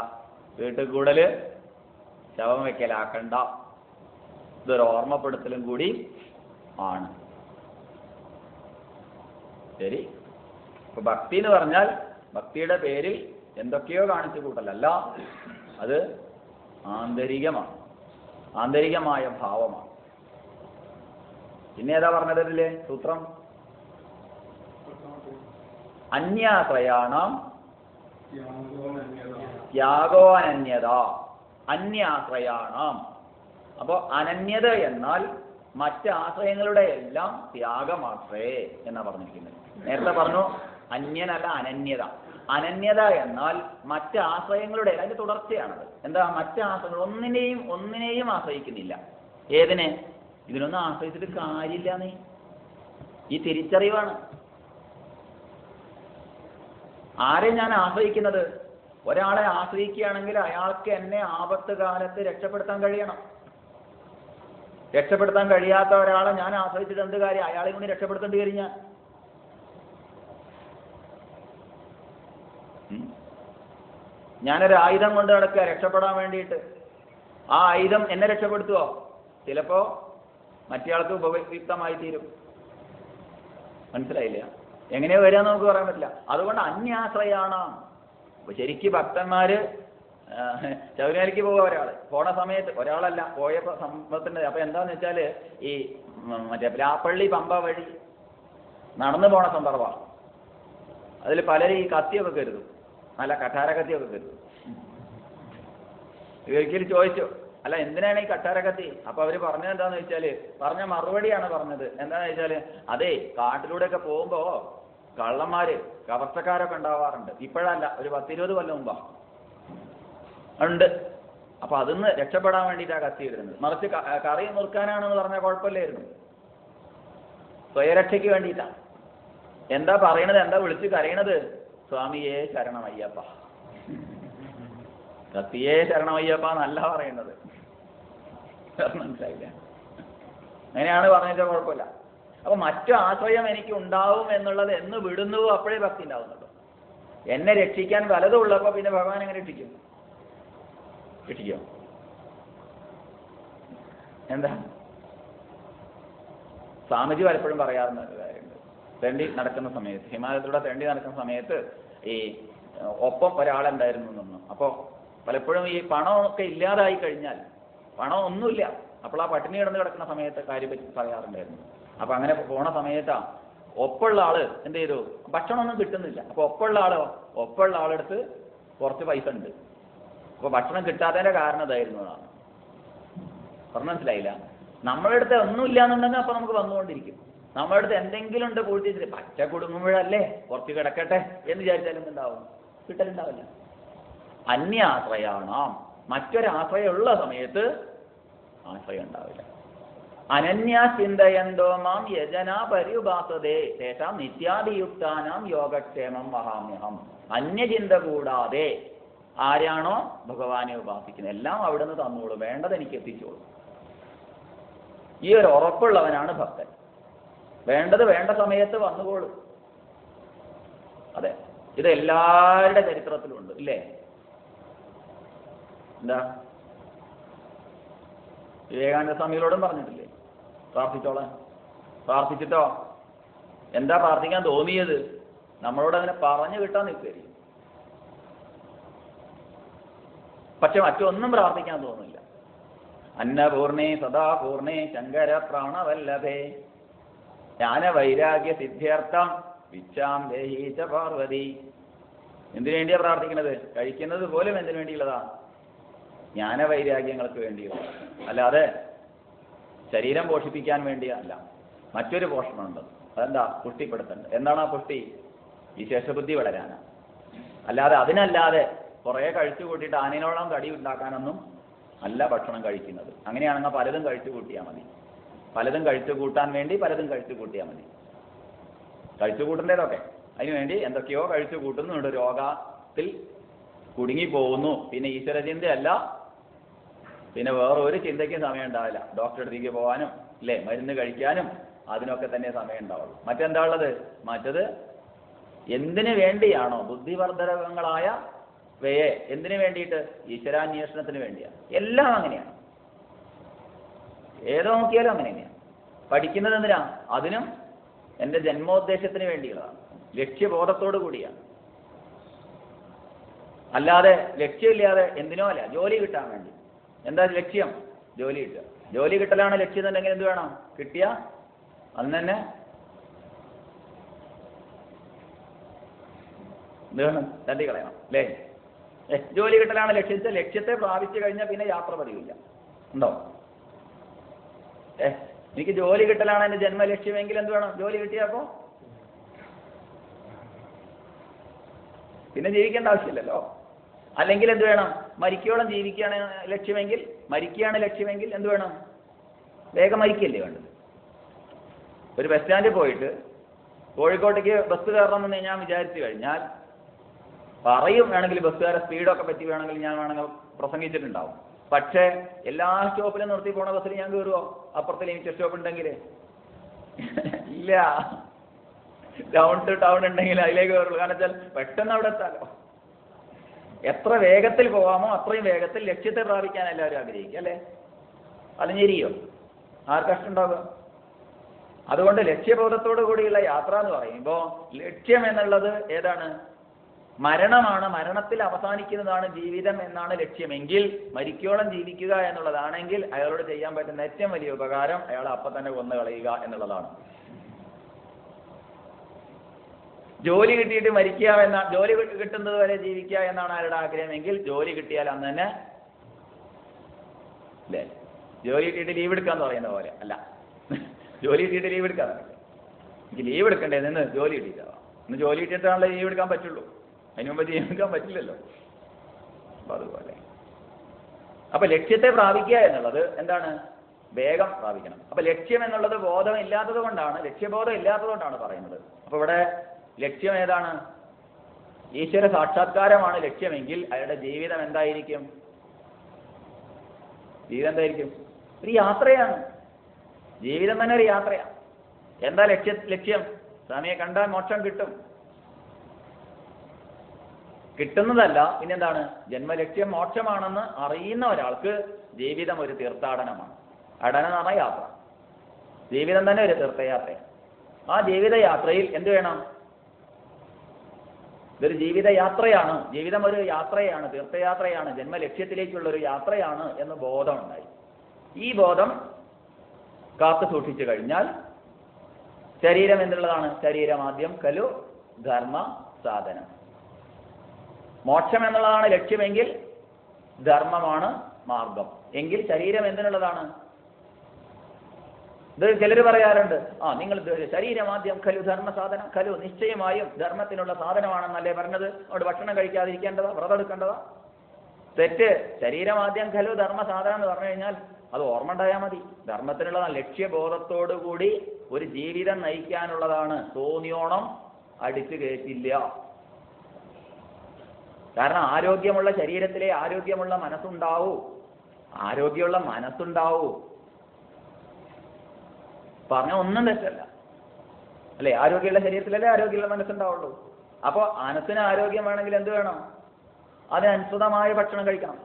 [SPEAKER 1] വീട്ടിൽ കൂടല് ശവം വെക്കലാക്കണ്ട. ഇതൊരു ഓർമ്മപ്പെടുത്തലും കൂടി ആണ്. ശരി. ഇപ്പൊ ഭക്തി എന്ന് പറഞ്ഞാൽ ഭക്തിയുടെ പേരിൽ എന്തൊക്കെയോ കാണിച്ചു കൂട്ടലല്ല, അത് ആന്തരികമാണ്, ആന്തരികമായ ഭാവമാണ്. പിന്നെ ഏതാ പറഞ്ഞത് ഇതിലെ സൂത്രം? അന്യാശ്രയാണം ത്യാഗോനന്യത. അന്യാശ്രയാണം. അപ്പോ അനന്യത എന്നാൽ മറ്റ് ആശ്രയങ്ങളുടെ എല്ലാം ത്യാഗമാത്രേ എന്നാ പറഞ്ഞിരിക്കുന്നത്. നേരത്തെ പറഞ്ഞു അന്യനല്ല അനന്യത. അനന്യത എന്നാൽ മറ്റ് ആശ്രയങ്ങളുടെ, അതിന്റെ തുടർച്ചയാണത്. എന്താ? മറ്റ് ആശ്രയങ്ങൾ ഒന്നിനെയും ആശ്രയിക്കുന്നില്ല. ഏതിനെ? ഇതിനൊന്നും ആശ്രയിച്ചിട്ട് കാര്യമില്ല. നീ ഈ തിരിച്ചറിവാണ്. ആരെ ഞാൻ ആശ്രയിക്കുന്നത്? ഒരാളെ ആശ്രയിക്കുകയാണെങ്കിൽ അയാൾക്ക് എന്നെ ആപത്ത് കാലത്ത് രക്ഷപ്പെടുത്താൻ കഴിയണം. രക്ഷപ്പെടുത്താൻ കഴിയാത്ത ഒരാളെ ഞാൻ ആശ്രയിച്ചിട്ട് എന്ത് കാര്യം? അയാളെ കൊണ്ട് രക്ഷപ്പെടുത്തേണ്ടി വരും. ഞാനൊരു ആയുധം കൊണ്ട് നടക്കുക രക്ഷപ്പെടാൻ വേണ്ടിയിട്ട്. ആ ആയുധം എന്നെ രക്ഷപ്പെടുത്തുവോ? ചിലപ്പോ മറ്റേയാൾക്ക് ഉപയുക്തമായി തീരും. മനസ്സിലായില്ല? എങ്ങനെയാ വരിക നമുക്ക് പറയാൻ പറ്റില്ല. അതുകൊണ്ട് അന്യാശ്രയാണ്. അപ്പൊ ശരിക്കും ഭക്തന്മാര് ശബരിമലയ്ക്ക് പോകുക, പോണ സമയത്ത് ഒരാളല്ല, പോയപ്പോ സമ്പത്തിന്റെ. അപ്പൊ എന്താന്ന് വെച്ചാല് ഈ മറ്റേ പ്ലാപ്പള്ളി പമ്പ വഴി നടന്നു പോണ സന്ദർഭമാണ്. അതിൽ പലരും ഈ കത്തിയൊക്കെ കരുതും, നല്ല കഠാര കത്തിയൊക്കെ കരുതും. ഒരിക്കലും ചോദിച്ചു, അല്ല എന്തിനാണ് ഈ കഠാര കത്തി? അപ്പൊ അവര് പറഞ്ഞത് എന്താന്ന് വെച്ചാല്, പറഞ്ഞ മറുപടിയാണ് പറഞ്ഞത്. എന്താന്ന് വെച്ചാല്, അതേ കാട്ടിലൂടെയൊക്കെ പോകുമ്പോ കള്ളന്മാര് കവർച്ചക്കാരൊക്കെ ഉണ്ടാവാറുണ്ട്. ഇപ്പോഴല്ല, ഒരു 10-20 കൊല്ലം മുമ്പാ ഉണ്ട്. അപ്പൊ അതിന്ന് രക്ഷപ്പെടാൻ വേണ്ടിയിട്ടാണ് കത്തി ഇടുന്നത്. മറിച്ച് കറി മുറുക്കാനാണെന്ന് പറഞ്ഞാൽ കുഴപ്പമില്ലായിരുന്നു, സ്വയരക്ഷയ്ക്ക് വേണ്ടിയിട്ടാണ്. എന്താ പറയണത്? എന്താ വിളിച്ച് കരയണത്? സ്വാമിയേ ശരണമയ്യപ്പ, കത്തിയേ ശരണമയ്യപ്പ എന്നല്ല പറയുന്നത്. മനസ്സിലായില്ല? അങ്ങനെയാണ് പറഞ്ഞാൽ കുഴപ്പമില്ല. അപ്പൊ മറ്റു ആശ്രയം എനിക്ക് ഉണ്ടാവും എന്നുള്ളത് എന്ന് വിടുന്നുവോ അപ്പോഴേ ഭക്തി ഉണ്ടാവുന്നുള്ളൂ. എന്നെ രക്ഷിക്കാൻ വലതും ഉള്ളപ്പോ പിന്നെ ഭഗവാൻ എങ്ങനെ രക്ഷിക്കും? രക്ഷിക്കോ? എന്താ? സ്വാമിജി പലപ്പോഴും പറയാറുന്ന ഒരു കാര്യമുണ്ട്. തെണ്ടി നടക്കുന്ന സമയത്ത്, ഹിമാലയത്തിലൂടെ തെണ്ടി നടക്കുന്ന സമയത്ത് ഈ ഒപ്പം ഒരാളുണ്ടായിരുന്നു നിന്നു. അപ്പോൾ പലപ്പോഴും ഈ പണമൊക്കെ ഇല്ലാതായി കഴിഞ്ഞാൽ, പണം ഒന്നുമില്ല, അപ്പോൾ ആ പട്ടിണി കിടന്ന് കിടക്കുന്ന സമയത്ത് കാര്യം പറ്റി പറയാറുണ്ടായിരുന്നു. അപ്പൊ അങ്ങനെ പോണ സമയത്താ ഒപ്പമുള്ള ആള് എന്ത് ചെയ്തു? ഭക്ഷണമൊന്നും കിട്ടുന്നില്ല. അപ്പൊ ഒപ്പമുള്ള ആളെടുത്ത് കുറച്ച് പൈസ ഉണ്ട്. അപ്പൊ ഭക്ഷണം കിട്ടാത്തതിന്റെ കാരണം ഇതായിരുന്നതാണ്. പറഞ്ഞ മനസ്സിലായില്ല? നമ്മളുടെ അടുത്ത് ഒന്നുമില്ല എന്നുണ്ടെങ്കിൽ അപ്പൊ നമുക്ക് വന്നുകൊണ്ടിരിക്കും. നമ്മുടെ അടുത്ത് എന്തെങ്കിലും ഉണ്ട് പൂഴ്ത്തിച്ചിട്ട് പച്ച കുടുങ്ങുമ്പോഴല്ലേ കുറച്ച് കിടക്കട്ടെ എന്ന് വിചാരിച്ചാലും ഉണ്ടാവും, കിട്ടലുണ്ടാവില്ല. അന്യാശ്രയാണ്. മറ്റൊരാശ്രയമുള്ള സമയത്ത് ആശ്രയം ഉണ്ടാവില്ല. അനന്യ ചിന്തയന്തോ മാം യജന പര്യുപാസതേ തേഷാം നിത്യാഭിയുക്താനാം യോഗക്ഷേമം മഹാമ്യഹം. അന്യചിന്ത കൂടാതെ ആരാണോ ഭഗവാനെ ഉപാസിക്കുന്നത് എല്ലാം അവിടെ നിന്ന് തന്നോളൂ, വേണ്ടത് എനിക്ക് എത്തിച്ചോളൂ. ഈ ഒരു ഉറപ്പുള്ളവനാണ് ഭക്തൻ. വേണ്ടത് വേണ്ട സമയത്ത് വന്നുകൊള്ളു. അതെ, ഇത് എല്ലാവരുടെ ചരിത്രത്തിലുണ്ട് ഇല്ലേ? എന്താ വിവേകാനന്ദ സ്വാമികളോടും പറഞ്ഞിട്ടില്ലേ പ്രാർത്ഥിച്ചോളാൻ? പ്രാർത്ഥിച്ചിട്ടോ എന്താ പ്രാർത്ഥിക്കാൻ തോന്നിയത്? നമ്മളോട് അങ്ങനെ പറഞ്ഞു കിട്ടാൻ നിൽക്കുകയായിരിക്കും. പക്ഷെ മറ്റൊന്നും പ്രാർത്ഥിക്കാൻ തോന്നില്ല. അന്നപൂർണേ സദാപൂർണേ ശങ്കര പ്രാണവല്ലഭേ ജ്ഞാനവൈരാഗ്യ സിദ്ധ്യർത്ഥം വിച്ചാം ദേഹീച്ച പാർവതി. എന്തിനു വേണ്ടിയാ പ്രാർത്ഥിക്കുന്നത്? കഴിക്കുന്നത് പോലും എന്തിനു വേണ്ടിയുള്ളതാ? ജ്ഞാനവൈരാഗ്യങ്ങൾക്ക് വേണ്ടിയുള്ളതാണ്. അല്ലാതെ ശരീരം പോഷിപ്പിക്കാൻ വേണ്ടിയല്ല. മറ്റൊരു പോഷണമുണ്ട്. അതെന്താ? പുഷ്ടിപ്പെടുത്തുന്നുണ്ട്. എന്താണ് ആ പുഷ്ടി? വിശേഷബുദ്ധി വളരാനാണ്. അല്ലാതെ അതിനല്ലാതെ കുറേ കഴിച്ചു കൂട്ടിയിട്ട് ആനയോളം തടി ഉണ്ടാക്കാനൊന്നും അല്ല ഭക്ഷണം കഴിക്കുന്നത്. അങ്ങനെയാണെങ്കിൽ പലതും കഴിച്ചു കൂട്ടിയാൽ മതി. പലതും കഴിച്ചു കൂട്ടാൻ വേണ്ടി പലതും കഴിച്ചു കൂട്ടിയാൽ മതി. കഴിച്ചു കൂട്ടേണ്ടതൊക്കെ അതിനുവേണ്ടി എന്തൊക്കെയോ കഴിച്ചു കൂട്ടുന്നുണ്ട്. രോഗത്തിൽ കുടുങ്ങിപ്പോകുന്നു. പിന്നെ ഈശ്വരചിന്തയല്ല, പിന്നെ വേറെ ഒരു ചിന്തയ്ക്കും സമയം ഉണ്ടാവില്ല. ഡോക്ടറെ അടുത്തേക്ക് പോകാനും അല്ലേ മരുന്ന് കഴിക്കാനും അതിനൊക്കെ തന്നെ സമയം ഉണ്ടാവുള്ളൂ. മറ്റെന്താ ഉള്ളത്? മറ്റത് എന്തിനു വേണ്ടിയാണോ ബുദ്ധിവർദ്ധകങ്ങളായ വയെ എന്തിനു വേണ്ടിയിട്ട്? ഈശ്വരാന്വേഷണത്തിന് വേണ്ടിയാണ്. എല്ലാം അങ്ങനെയാണ്. ഏതോ നോക്കിയാലും അങ്ങനെ തന്നെയാണ്. പഠിക്കുന്നത് എന്തിനാ? അതിനും എൻ്റെ ജന്മോദ്ദേശത്തിന് വേണ്ടിയുള്ളതാണ്. ലക്ഷ്യബോധത്തോടു കൂടിയാണ്. അല്ലാതെ ലക്ഷ്യമില്ലാതെ എന്തിനോ അല്ല. ജോലി കിട്ടാൻ വേണ്ടി. എന്താ ലക്ഷ്യം? ജോലി കിട്ടുക. ജോലി കിട്ടലാണ് ലക്ഷ്യം എന്നുണ്ടെങ്കിൽ എന്ത് വേണം? കിട്ടിയ അന്ന് തന്നെ എന്ത് വേണം? തട്ടിക്കളയണം അല്ലേ? ജോലി കിട്ടലാണ് ലക്ഷ്യം. ലക്ഷ്യത്തെ പ്രാപിച്ചു കഴിഞ്ഞാൽ പിന്നെ യാത്ര പതിവില്ല. ഉണ്ടോ? എനിക്ക് ജോലി കിട്ടലാണ് എൻ്റെ ജന്മലക്ഷ്യമെങ്കിൽ എന്ത് വേണം? ജോലി കിട്ടിയപ്പോ പിന്നെ ജീവിക്കേണ്ട ആവശ്യമില്ലല്ലോ. അല്ലെങ്കിൽ എന്ത് വേണം? മരിക്കോളം ജീവിക്കുകയാണ് ലക്ഷ്യമെങ്കിൽ, മരിക്കുകയാണ് ലക്ഷ്യമെങ്കിൽ എന്ത് വേണം? വേഗം മരിക്കല്ലേ വേണ്ടത്. ഒരു ബസ് സ്റ്റാൻഡിൽ പോയിട്ട് കോഴിക്കോട്ടേക്ക് ബസ് കയറണമെന്ന് ഞാൻ വിചാരിച്ചു കഴിഞ്ഞാൽ പറയും വേണമെങ്കിൽ ബസ്സുകാരെ സ്പീഡൊക്കെ പറ്റി വേണമെങ്കിൽ ഞാൻ പ്രസംഗിച്ചിട്ടുണ്ടാവും. പക്ഷേ എല്ലാ സ്റ്റോപ്പിലും നിർത്തി പോണ ബസ്സിൽ ഞാൻ കയറുമോ? അപ്പുറത്തിൽ ലിമിറ്റഡ് സ്റ്റോപ്പ് ഉണ്ടെങ്കിൽ ഇല്ല. ടൗൺ ടു ടൗൺ ഉണ്ടെങ്കിൽ അതിലേക്ക് കയറുള്ളൂ. കാരണം വെച്ചാൽ പെട്ടെന്ന് അവിടെ എത്താലോ. എത്ര വേഗത്തിൽ പോകാമോ അത്രയും വേഗത്തിൽ ലക്ഷ്യത്തെ പ്രാപിക്കാൻ എല്ലാവരും ആഗ്രഹിക്കും അല്ലേ? അത് ഞെരിയോ? ആർക്കഷ്ടം ഉണ്ടാവുക? അതുകൊണ്ട് ലക്ഷ്യബോധത്തോടു കൂടിയുള്ള യാത്ര എന്ന് പറയുമ്പോൾ ലക്ഷ്യം എന്നുള്ളത് ഏതാണ്? മരണമാണ്. മരണത്തിൽ അവസാനിക്കുന്നതാണ് ജീവിതം എന്നാണ് ലക്ഷ്യമെങ്കിൽ, മരിക്കോളം ജീവിക്കുക എന്നുള്ളതാണെങ്കിൽ അയാളോട് ചെയ്യാൻ പറ്റുന്ന ഏറ്റവും വലിയ ഉപകാരം അയാളെ അപ്പം തന്നെ കൊന്നു കളയുക എന്നുള്ളതാണ്. ജോലി കിട്ടിയിട്ട് മരിക്കുക ജോലി കിട്ടുന്നത് വരെ ജീവിക്കുക എന്നാണ് ആരുടെ ആഗ്രഹമെങ്കിൽ ജോലി കിട്ടിയാൽ അന്ന് തന്നെ അല്ലേ? ജോലി കിട്ടിയിട്ട് ലീവ് എടുക്കാന്ന് പറയുന്ന പോലെ അല്ല. ജോലി കിട്ടിയിട്ട് ലീവ് എടുക്കാൻ എനിക്ക് ലീവ് എടുക്കണ്ടേ നിന്ന് ജോലി കിട്ടിയിട്ടാവാം. ഇന്ന് ജോലി കിട്ടിയിട്ടാണല്ലോ ലീവ് എടുക്കാൻ പറ്റുള്ളൂ. അതിന് മുമ്പ് ലീവ് എടുക്കാൻ പറ്റില്ലല്ലോ. അപ്പൊ അതുപോലെ അപ്പൊ ലക്ഷ്യത്തെ പ്രാപിക്കുക എന്നുള്ളത് എന്താണ്? വേഗം പ്രാപിക്കണം. അപ്പൊ ലക്ഷ്യം എന്നുള്ളത് ബോധം ഇല്ലാത്തത് കൊണ്ടാണ്, ലക്ഷ്യബോധം ഇല്ലാത്തത് കൊണ്ടാണ് പറയുന്നത്. അപ്പൊ ഇവിടെ ലക്ഷ്യം ഏതാണ്? ഈശ്വര സാക്ഷാത്കാരമാണ് ലക്ഷ്യമെങ്കിൽ അയാളുടെ ജീവിതം എന്തായിരിക്കും? ജീവിതം എന്തായിരിക്കും? ഒരു യാത്രയാണ്. ജീവിതം തന്നെ ഒരു യാത്രയാണ്. എന്താ ലക്ഷ്യം? സ്വാമിയെ കണ്ടാൽ മോക്ഷം കിട്ടും. കിട്ടുന്നതല്ല പിന്നെന്താണ്? ജന്മലക്ഷ്യം മോക്ഷമാണെന്ന് അറിയുന്ന ഒരാൾക്ക് ജീവിതം ഒരു തീർത്ഥാടനമാണ്. അടനം എന്ന് പറഞ്ഞാൽ യാത്ര. ജീവിതം തന്നെ ഒരു തീർത്ഥയാത്രയാണ്. ആ ജീവിതയാത്രയിൽ എന്ത് വേണം? ഇതൊരു ജീവിതയാത്രയാണ്. ജീവിതം ഒരു യാത്രയാണ്, തീർത്ഥയാത്രയാണ്, ജന്മലക്ഷ്യത്തിലേക്കുള്ള ഒരു യാത്രയാണ് എന്ന് ബോധമുണ്ടായി. ഈ ബോധം കാത്തു സൂക്ഷിച്ചു കഴിഞ്ഞാൽ ശരീരം എന്നുള്ളതാണ്. ശരീരമാദ്യം ഖലു ധർമ്മ സാധനം. മോക്ഷം എന്നുള്ളതാണ് ലക്ഷ്യമെങ്കിൽ ധർമ്മമാണ് മാർഗം. എങ്കിൽ ശരീരം എന്തിനുള്ളതാണ്? ഇത് ചിലർ പറയാറുണ്ട്, നിങ്ങൾ ശരീരമാദ്യം ഖലു ധർമ്മ സാധനം. ഖലു നിശ്ചയമായും ധർമ്മത്തിനുള്ള സാധനമാണെന്നല്ലേ പറഞ്ഞത്? അവിടെ ഭക്ഷണം കഴിക്കാതിരിക്കേണ്ടതാ, വ്രതം എടുക്കേണ്ടതാ? തെറ്റ്. ശരീരമാദ്യം ഖലു ധർമ്മ സാധനം എന്ന് പറഞ്ഞു കഴിഞ്ഞാൽ അത് ഓർമ്മ ഉണ്ടായാൽ മതി. ധർമ്മത്തിനുള്ളതാണ്. ലക്ഷ്യബോധത്തോടുകൂടി ഒരു ജീവിതം നയിക്കാനുള്ളതാണ്. തോന്നിയോണം അടിച്ചു കയറ്റില്ല. കാരണം ആരോഗ്യമുള്ള ശരീരത്തിലെ ആരോഗ്യമുള്ള മനസ്സുണ്ടാവൂ. ആരോഗ്യമുള്ള മനസ്സുണ്ടാവൂ. പറഞ്ഞ ഒന്നും തെറ്റല്ല അല്ലേ? ആരോഗ്യമുള്ള ശരീരത്തിലല്ലേ ആരോഗ്യമുള്ള മനസ്സുണ്ടാവുള്ളൂ. അപ്പോൾ മനസ്സിന് ആരോഗ്യം വേണമെങ്കിൽ എന്ത് വേണം? അതിനനുസൃതമായ ഭക്ഷണം കഴിക്കണം.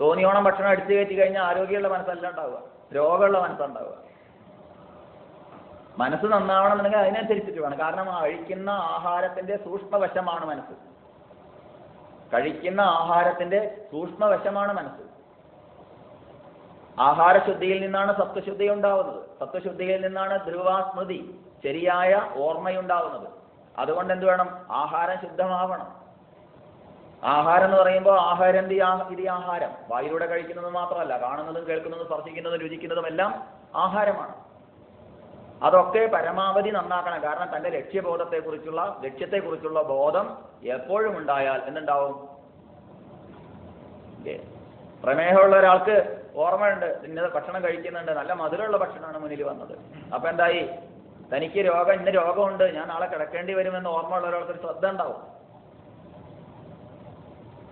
[SPEAKER 1] തോന്നിയോണം ഭക്ഷണം അടിച്ചു കയറ്റി കഴിഞ്ഞാൽ ആരോഗ്യമുള്ള മനസ്സല്ല ഉണ്ടാവുക, രോഗമുള്ള മനസ്സുണ്ടാവുക. മനസ്സ് നന്നാവണമെന്നുണ്ടെങ്കിൽ അതിനനുസരിച്ചിട്ട് വേണം. കാരണം കഴിക്കുന്ന ആഹാരത്തിന്റെ സൂക്ഷ്മവശമാണ് മനസ്സ്. കഴിക്കുന്ന ആഹാരത്തിന്റെ സൂക്ഷ്മവശമാണ് മനസ്സ്. ആഹാരശുദ്ധിയിൽ നിന്നാണ് സത്വശുദ്ധി ഉണ്ടാവുന്നത്. സത്വശുദ്ധിയിൽ നിന്നാണ് ധ്രുവാസ്മൃതി, ശരിയായ ഓർമ്മയുണ്ടാവുന്നത്. അതുകൊണ്ട് എന്ത് വേണം? ആഹാരം ശുദ്ധമാവണം. ആഹാരം എന്ന് പറയുമ്പോൾ ആഹാരം ഇത് ആഹാരം വായിലൂടെ കഴിക്കുന്നത് മാത്രമല്ല, കാണുന്നതും കേൾക്കുന്നതും സ്പർശിക്കുന്നതും രുചിക്കുന്നതും എല്ലാം ആഹാരമാണ്. അതൊക്കെ പരമാവധി നന്നാക്കണം. കാരണം തൻ്റെ ലക്ഷ്യത്തെക്കുറിച്ചുള്ള ബോധം എപ്പോഴും ഉണ്ടായാൽ എന്തുണ്ടാവും? പ്രമേഹമുള്ള ഒരാൾക്ക് ഓർമ്മയുണ്ട്, ഇന്ന ഭക്ഷണം കഴിക്കുന്നുണ്ട്, നല്ല മധുരമുള്ള ഭക്ഷണമാണ് മുന്നിൽ വന്നത്. അപ്പൊ എന്തായി? തനിക്ക് ഇന്ന രോഗമുണ്ട്, ഞാൻ നാളെ കിടക്കേണ്ടി വരുമെന്ന് ഓർമ്മയുള്ള ഒരാൾക്കൊരു ശ്രദ്ധ ഉണ്ടാവും.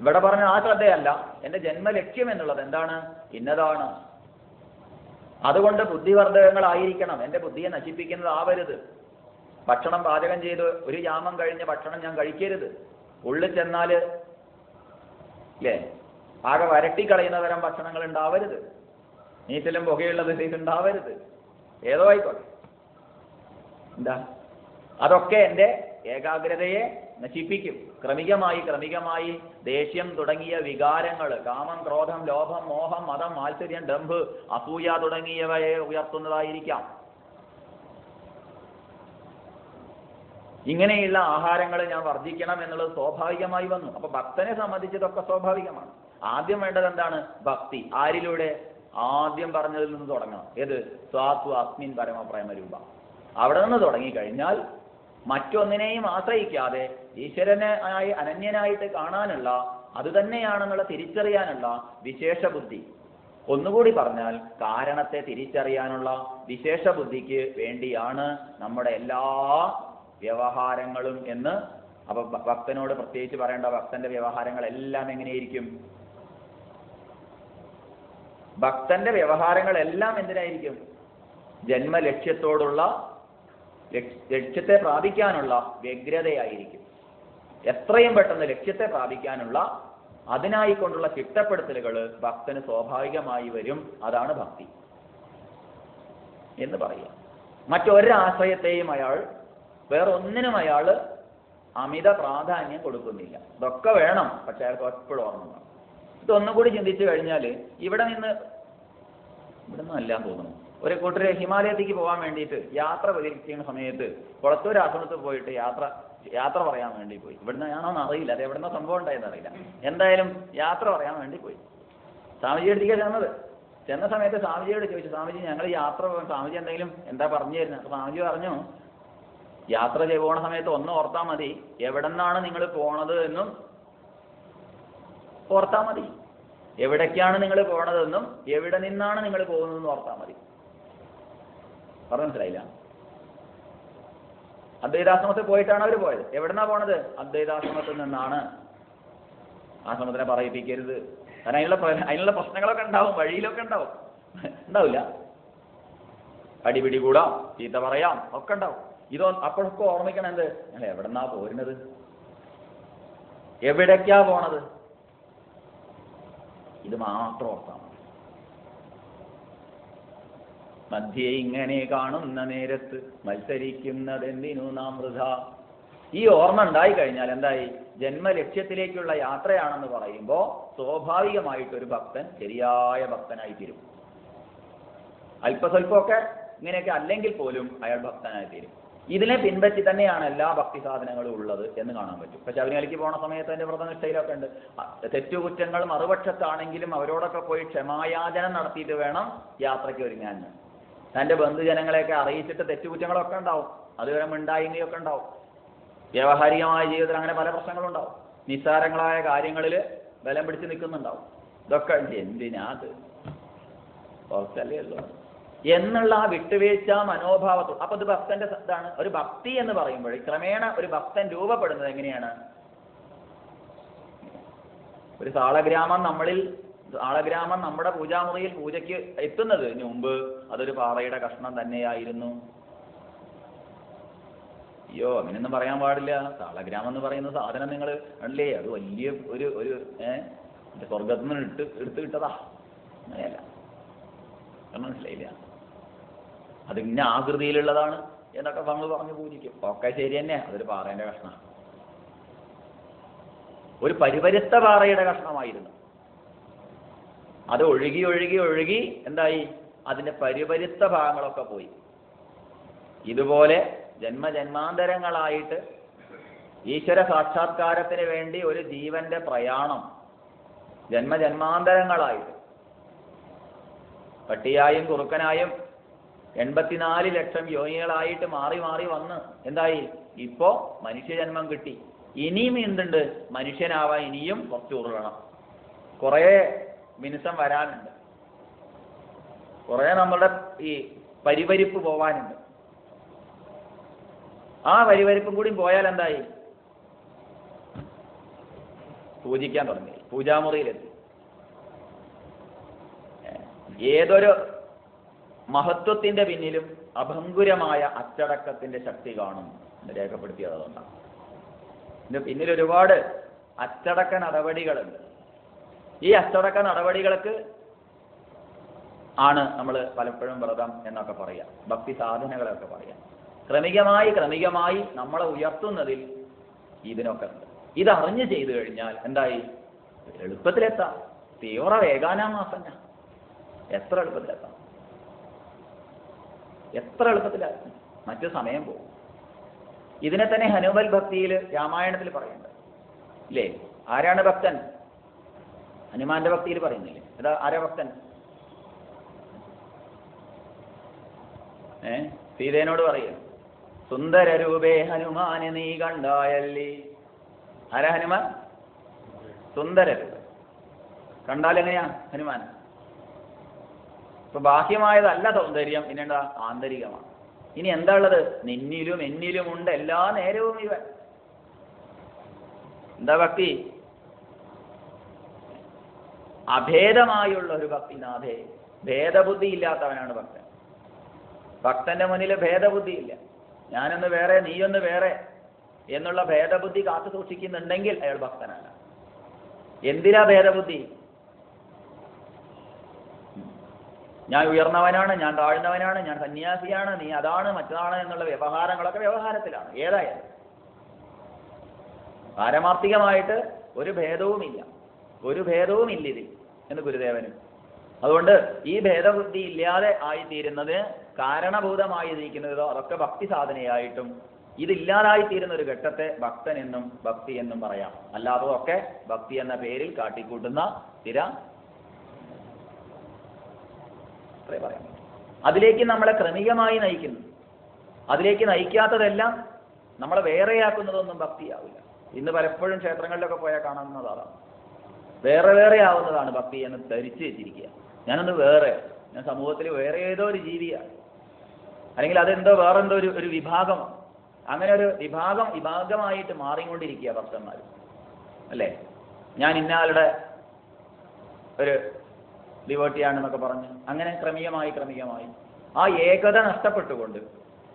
[SPEAKER 1] ഇവിടെ പറഞ്ഞ ആ ശ്രദ്ധയല്ല, എൻ്റെ ജന്മലക്ഷ്യം എന്നുള്ളത് എന്താണ്? ഇന്നതാണ്. അതുകൊണ്ട് ബുദ്ധിവർദ്ധകങ്ങളായിരിക്കണം. എൻ്റെ ബുദ്ധിയെ നശിപ്പിക്കുന്നതാവരുത്. ഭക്ഷണം പാചകം ചെയ്ത് ഒരു യാമം കഴിഞ്ഞ ഭക്ഷണം ഞാൻ കഴിക്കരുത്. ഉള്ളിൽ ചെന്നാൽ ആകെ വരട്ടിക്കളയുന്ന തരം ഭക്ഷണങ്ങൾ ഉണ്ടാവരുത്. നീറ്റിലും പുകയുള്ളത് ഉണ്ടാവരുത്. ഏതോ ആയിക്കോട്ടെ. എന്താ? അതൊക്കെ എൻ്റെ ഏകാഗ്രതയെ നശിപ്പിക്കും. ക്രമികമായി ദേഷ്യം തുടങ്ങിയ വികാരങ്ങൾ, കാമം, ക്രോധം, ലോഭം, മോഹം, മതം, മാത്സര്യം, ഡംഭ്, അസൂയ തുടങ്ങിയവയെ ഉയർത്തുന്നതായിരിക്കാം. ഇങ്ങനെയുള്ള ആഹാരങ്ങൾ ഞാൻ വർജിക്കണം എന്നുള്ളത് സ്വാഭാവികമായി വന്നു. അപ്പൊ ഭക്തനെ സംബന്ധിച്ചതൊക്കെ സ്വാഭാവികമാണ്. ആദ്യം വേണ്ടത് എന്താണ്? ഭക്തി. ആരിലൂടെ? ആദ്യം പറഞ്ഞതിൽ നിന്ന് തുടങ്ങണം. ഏത്? സ്വാത്വ അസ്മിൻ പരമപ്രേമരൂപ. അവിടെ നിന്ന് തുടങ്ങിക്കഴിഞ്ഞാൽ മറ്റൊന്നിനെയും ആശ്രയിക്കാതെ ഈശ്വരനെ അനന്യനായിട്ട് കാണാനുള്ള, അത് തന്നെയാണെന്നുള്ള തിരിച്ചറിയാനുള്ള വിശേഷ ബുദ്ധി, ഒന്നുകൂടി പറഞ്ഞാൽ കാരണത്തെ തിരിച്ചറിയാനുള്ള വിശേഷ ബുദ്ധിക്ക് വേണ്ടിയാണ് നമ്മുടെ എല്ലാ വ്യവഹാരങ്ങളും എന്ന്. അപ്പൊ ഭക്തനോട് പ്രത്യേകിച്ച് പറയേണ്ട, ഭക്തന്റെ വ്യവഹാരങ്ങളെല്ലാം എങ്ങനെയായിരിക്കും? ഭക്തന്റെ വ്യവഹാരങ്ങളെല്ലാം എന്തിനായിരിക്കും? ജന്മലക്ഷ്യത്തോടുള്ള, ലക്ഷ്യത്തെ പ്രാപിക്കാനുള്ള വ്യഗ്രതയായിരിക്കും. എത്രയും പെട്ടെന്ന് ലക്ഷ്യത്തെ പ്രാപിക്കാനുള്ള, അതിനായിക്കൊണ്ടുള്ള ചിട്ടപ്പെടുത്തലുകൾ ഭക്തന് സ്വാഭാവികമായി വരും. അതാണ് ഭക്തി എന്ന് പറയുക. മറ്റൊരാശ്രയത്തെയും വേറൊന്നിനും അയാൾ അമിത പ്രാധാന്യം കൊടുക്കുന്നില്ല. ഇതൊക്കെ വേണം, പക്ഷെ അയാൾക്ക് എപ്പോഴും ഓർമ്മ വേണം. ഇതൊന്നുകൂടി ചിന്തിച്ചു കഴിഞ്ഞാൽ ഇവിടെ നിന്നും അല്ലാന്ന് തോന്നുന്നു. ഒരു കൂട്ടര് ഹിമാലയത്തേക്ക് പോകാൻ വേണ്ടിയിട്ട് യാത്ര ചെയ്യുന്ന സമയത്ത് കുളത്തൂർ ആശ്രമത്തിൽ പോയിട്ട് യാത്ര പറയാൻ വേണ്ടി പോയി. ഇവിടുന്ന് ആണോന്ന് അറിയില്ല, അത് എവിടുന്ന സംഭവം ഉണ്ടായെന്ന് അറിയില്ല. എന്തായാലും യാത്ര പറയാൻ വേണ്ടി പോയി. സ്വാമിജിയുടെ അടുത്തേക്ക് ചെന്ന സമയത്ത് സ്വാമിജിയോട് ചോദിച്ചു, സ്വാമിജി ഞങ്ങൾ യാത്ര പോകാൻ, സ്വാമിജി എന്താ പറഞ്ഞു തരുന്നത്? അപ്പൊ സ്വാമിജി പറഞ്ഞു, യാത്ര പോണ സമയത്ത് ഒന്ന് ഓർത്താൽ മതി, എവിടെന്നാണ് നിങ്ങൾ പോണത് എന്നും ഓർത്താൽ മതി. എവിടേക്കാണ് നിങ്ങൾ പോണതെന്നും എവിടെ നിന്നാണ് നിങ്ങൾ പോകുന്നതെന്നും ഓർത്താൽ മതി. പറഞ്ഞു മനസ്സിലായില്ല? അദ്വൈതാശ്രമത്തിൽ പോയിട്ടാണ് അവർ പോയത്. എവിടെന്നാ പോണത്? അദ്വൈതാശ്രമത്തിൽ നിന്നാണ്. ആശ്രമത്തിനെ പറയിപ്പിക്കരുത്. കാരണം അതിനുള്ള പ്രശ്നങ്ങളൊക്കെ ഉണ്ടാവും, വഴിയിലൊക്കെ ഉണ്ടാവില്ല. അടിപിടി കൂടാം, ചീത്ത പറയാം, ഒക്കെ ഉണ്ടാവും. അപ്പോഴൊക്കെ ഓർമ്മിക്കണം, എന്ത്? ഞങ്ങൾ എവിടെന്നാ പോരുന്നത്, എവിടേക്കാ പോണത്, ഇത് മാത്രം ഓർത്താൽ മതി. മധ്യേ ഇങ്ങനെ കാണുന്ന നേരത്ത് മത്സരിക്കുന്നതെന്തിനു നാം വൃഥ. ഈ ഓർമ്മ ഉണ്ടായി കഴിഞ്ഞാൽ എന്തായി? ജന്മലക്ഷ്യത്തിലേക്കുള്ള യാത്രയാണെന്ന് പറയുമ്പോൾ സ്വാഭാവികമായിട്ടൊരു ഭക്തൻ ശരിയായ ഭക്തനായി തീരും. അല്പസ്വല്പമൊക്കെ ഇങ്ങനെയൊക്കെ അല്ലെങ്കിൽ പോലും അയാൾ ഭക്തനായി തീരും. ഇതിനെ പിൻപറ്റി തന്നെയാണ് എല്ലാ ഭക്തി സാധനങ്ങളും ഉള്ളത് എന്ന് കാണാൻ പറ്റും. പക്ഷെ ശബരിമലയ്ക്ക് പോണ സമയത്ത് അതിന്റെ വ്രതനിഷ്ഠയിലൊക്കെ ഉണ്ട്. തെറ്റുകുറ്റങ്ങൾ മറുപക്ഷത്താണെങ്കിലും അവരോടൊക്കെ പോയി ക്ഷമായാചനം നടത്തിയിട്ട് വേണം യാത്രയ്ക്ക് ഒരുങ്ങാൻ. തൻ്റെ ബന്ധുജനങ്ങളെയൊക്കെ അറിയിച്ചിട്ട് തെറ്റുകുറ്റങ്ങളൊക്കെ ഉണ്ടാവും, അതുവരെ മിണ്ടായ്മയൊക്കെ ഉണ്ടാവും. വ്യാവഹാരികമായ ജീവിതത്തിൽ അങ്ങനെ പല പ്രശ്നങ്ങളുണ്ടാവും. നിസ്സാരങ്ങളായ കാര്യങ്ങളിൽ ബലം പിടിച്ച് നിൽക്കുന്നുണ്ടാവും. ഇതൊക്കെ എന്തിനാത് കുറച്ചല്ലേ ഉള്ളൂ എന്നുള്ള ആ വിട്ടുവീഴ്ച മനോഭാവത്തോട്. അപ്പൊ ഇത് ഭക്തന്റെ ഇതാണ്. ഒരു ഭക്തി എന്ന് പറയുമ്പോൾ ക്രമേണ ഒരു ഭക്തൻ രൂപപ്പെടുന്നത് എങ്ങനെയാണ്? ഒരു സാളഗ്രാമം നമ്മുടെ പൂജാമുറിയിൽ പൂജയ്ക്ക് എത്തുന്നതിന് മുമ്പ് അതൊരു പാറയുടെ കഷ്ണം തന്നെയായിരുന്നു. അയ്യോ, അങ്ങനെയൊന്നും പറയാൻ പാടില്ല. സാളഗ്രാമം എന്ന് പറയുന്ന സാധനം നിങ്ങൾ അല്ലേ, അത് വലിയ ഒരു സ്വർഗത്തിൽ നിന്ന് എടുത്ത് കിട്ടതാ. അങ്ങനെയല്ല, മനസ്സിലായില്ല. അത് ഇന്ന ആകൃതിയിലുള്ളതാണ് എന്നൊക്കെ നമ്മൾ പറഞ്ഞു പൂജിക്കും. ഒക്കെ ശരി തന്നെ, അതൊരു പാറയുടെ കഷ്ണമാണ്. ഒരു പരിപരുത്ത പാറയുടെ കഷ്ണമായിരുന്നു. അത് ഒഴുകി ഒഴുകി ഒഴുകി എന്തായി? അതിൻ്റെ പരിപരുത്ത ഭാഗങ്ങളൊക്കെ പോയി. ഇതുപോലെ ജന്മജന്മാന്തരങ്ങളായിട്ട് ഈശ്വര സാക്ഷാത്കാരത്തിന് വേണ്ടി ഒരു ജീവന്റെ പ്രയാണം ജന്മജന്മാന്തരങ്ങളായിട്ട് പട്ടിയായും കുറുക്കനായും 84 ലക്ഷം യോനികളായിട്ട് മാറി മാറി വന്ന് എന്തായി? ഇപ്പോ മനുഷ്യജന്മം കിട്ടി. ഇനിയും എന്തുണ്ട്? മനുഷ്യനാവാൻ ഇനിയും കുറച്ച് ഉരുളണം, കുറേ മിനുസം വരാനുണ്ട്, കുറേ നമ്മളുടെ ഈ പരിപരിപ്പ് പോവാനുണ്ട്. ആ പരിപരിപ്പും കൂടി പോയാൽ എന്തായി? പൂജിക്കാൻ തുടങ്ങി, പൂജാമുറിയിലെത്തി. ഏതൊരു മഹത്വത്തിന്റെ പിന്നിലും അഭംഗുരമായ അച്ചടക്കത്തിന്റെ ശക്തി കാണും എന്ന് രേഖപ്പെടുത്തിയത് അതുകൊണ്ടാണ്. ഇതിന്റെ പിന്നിൽ ഒരുപാട് അച്ചടക്ക നടപടികളുണ്ട്. ഈ അച്ചടക്ക നടപടികൾക്ക് ആണ് നമ്മൾ പലപ്പോഴും വ്രതം എന്നൊക്കെ പറയാം, ഭക്തി സാധനകളൊക്കെ പറയാം. ക്രമികമായി നമ്മളെ ഉയർത്തുന്നതിൽ ഇതിനൊക്കെ ഉണ്ട്. ഇതറിഞ്ഞ് ചെയ്തു കഴിഞ്ഞാൽ എന്തായി? എളുപ്പത്തിലെത്താം. തീവ്ര വേഗാനാമാസന്ന എത്ര എളുപ്പത്തിലെത്താം, എത്ര എളുപ്പത്തിലെത്താം. മറ്റു സമയം പോകും. ഇതിനെ തന്നെ ഹനുമൽ ഭക്തിയിൽ രാമായണത്തിൽ പറയുന്നുണ്ട് ഇല്ലേ? ആരാണ് ഭക്തൻ? ഹനുമാന്റെ ഭക്തിയിൽ പറയുന്നില്ലേ? ആരാ ഭക്തൻ? സീതേനോട് പറയും, സുന്ദരരൂപേ ഹനുമാന് നീ കണ്ടായല്ലേ. ആരാ ഹനുമാൻ? സുന്ദരരൂപ. കണ്ടാൽ എങ്ങനെയാ ഹനുമാൻ? ഇപ്പൊ ബാഹ്യമായതല്ല സൗന്ദര്യം, പിന്നെന്താ? ആന്തരികമാണ്. ഇനി എന്താ ഉള്ളത്? നിന്നിലും എന്നിലും ഉണ്ട് എല്ലാ നേരവും ഇവൻ. എന്താ ഭക്തി? അഭേദമായുള്ള ഒരു ഭക്തി. നാഥേ, ഭേദബുദ്ധി ഇല്ലാത്തവനാണ് ഭക്തൻ. ഭക്തന്റെ മുന്നിൽ ഭേദബുദ്ധിയില്ല. ഞാനൊന്ന് വേറെ നീയൊന്ന് വേറെ എന്നുള്ള ഭേദബുദ്ധി കാത്തു സൂക്ഷിക്കുന്നുണ്ടെങ്കിൽ അയാൾ ഭക്തനല്ല. എന്തിനാ ഭേദബുദ്ധി? ഞാൻ ഉയർന്നവനാണ്, ഞാൻ താഴ്ന്നവനാണ്, ഞാൻ സന്യാസിയാണ്, നീ അതാണ് മറ്റതാണ് എന്നുള്ള വ്യവഹാരങ്ങളൊക്കെ വ്യവഹാരത്തിലാണ്. ഏതായാലും പാരമാർത്ഥികമായിട്ട് ഒരു ഭേദവുമില്ല, ഒരു ഭേദവുമില്ലിതിൽ എന്ന് ഗുരുദേവനും. അതുകൊണ്ട് ഈ ഭേദബുദ്ധി ഇല്ലാതെ ആയിത്തീരുന്നതിന് കാരണഭൂതമായിരിക്കുന്നതോ അതൊക്കെ ഭക്തി സാധനയായിട്ടും ഇതില്ലാതായിത്തീരുന്ന ഒരു ഘട്ടത്തെ ഭക്തൻ എന്നും ഭക്തി എന്നും പറയാം. അല്ലാത്തതൊക്കെ ഭക്തി എന്ന പേരിൽ കാട്ടിക്കൂട്ടുന്ന സ്ഥിര പറയാം. അതിലേക്ക് നമ്മളെ ക്രമികമായി നയിക്കുന്നു. അതിലേക്ക് നയിക്കാത്തതെല്ലാം നമ്മളെ വേറെയാക്കുന്നതൊന്നും ഭക്തിയാവില്ല. ഇന്ന് പലപ്പോഴും ക്ഷേത്രങ്ങളിലൊക്കെ പോയാൽ കാണുന്നത് അതാണ്. വേറെ വേറെ ആവുന്നതാണ് ഭക്തി എന്ന് ധരിച്ചു വെച്ചിരിക്കുക. ഞാനൊന്ന് വേറെ, ഞാൻ സമൂഹത്തിൽ വേറെ ഏതോ ഒരു ജീവിയാണ്, അല്ലെങ്കിൽ അതെന്തോ വേറെന്തോ ഒരു വിഭാഗമാണ്. അങ്ങനെ ഒരു വിഭാഗമായിട്ട് മാറിക്കൊണ്ടിരിക്കുക ഭക്തന്മാർ അല്ലേ. ഞാൻ ഇന്നാളുടെ ഒരു ഡിവോട്ടിയാണെന്നൊക്കെ പറഞ്ഞ് അങ്ങനെ ക്രമികമായി ആ ഏകത നഷ്ടപ്പെട്ടുകൊണ്ട്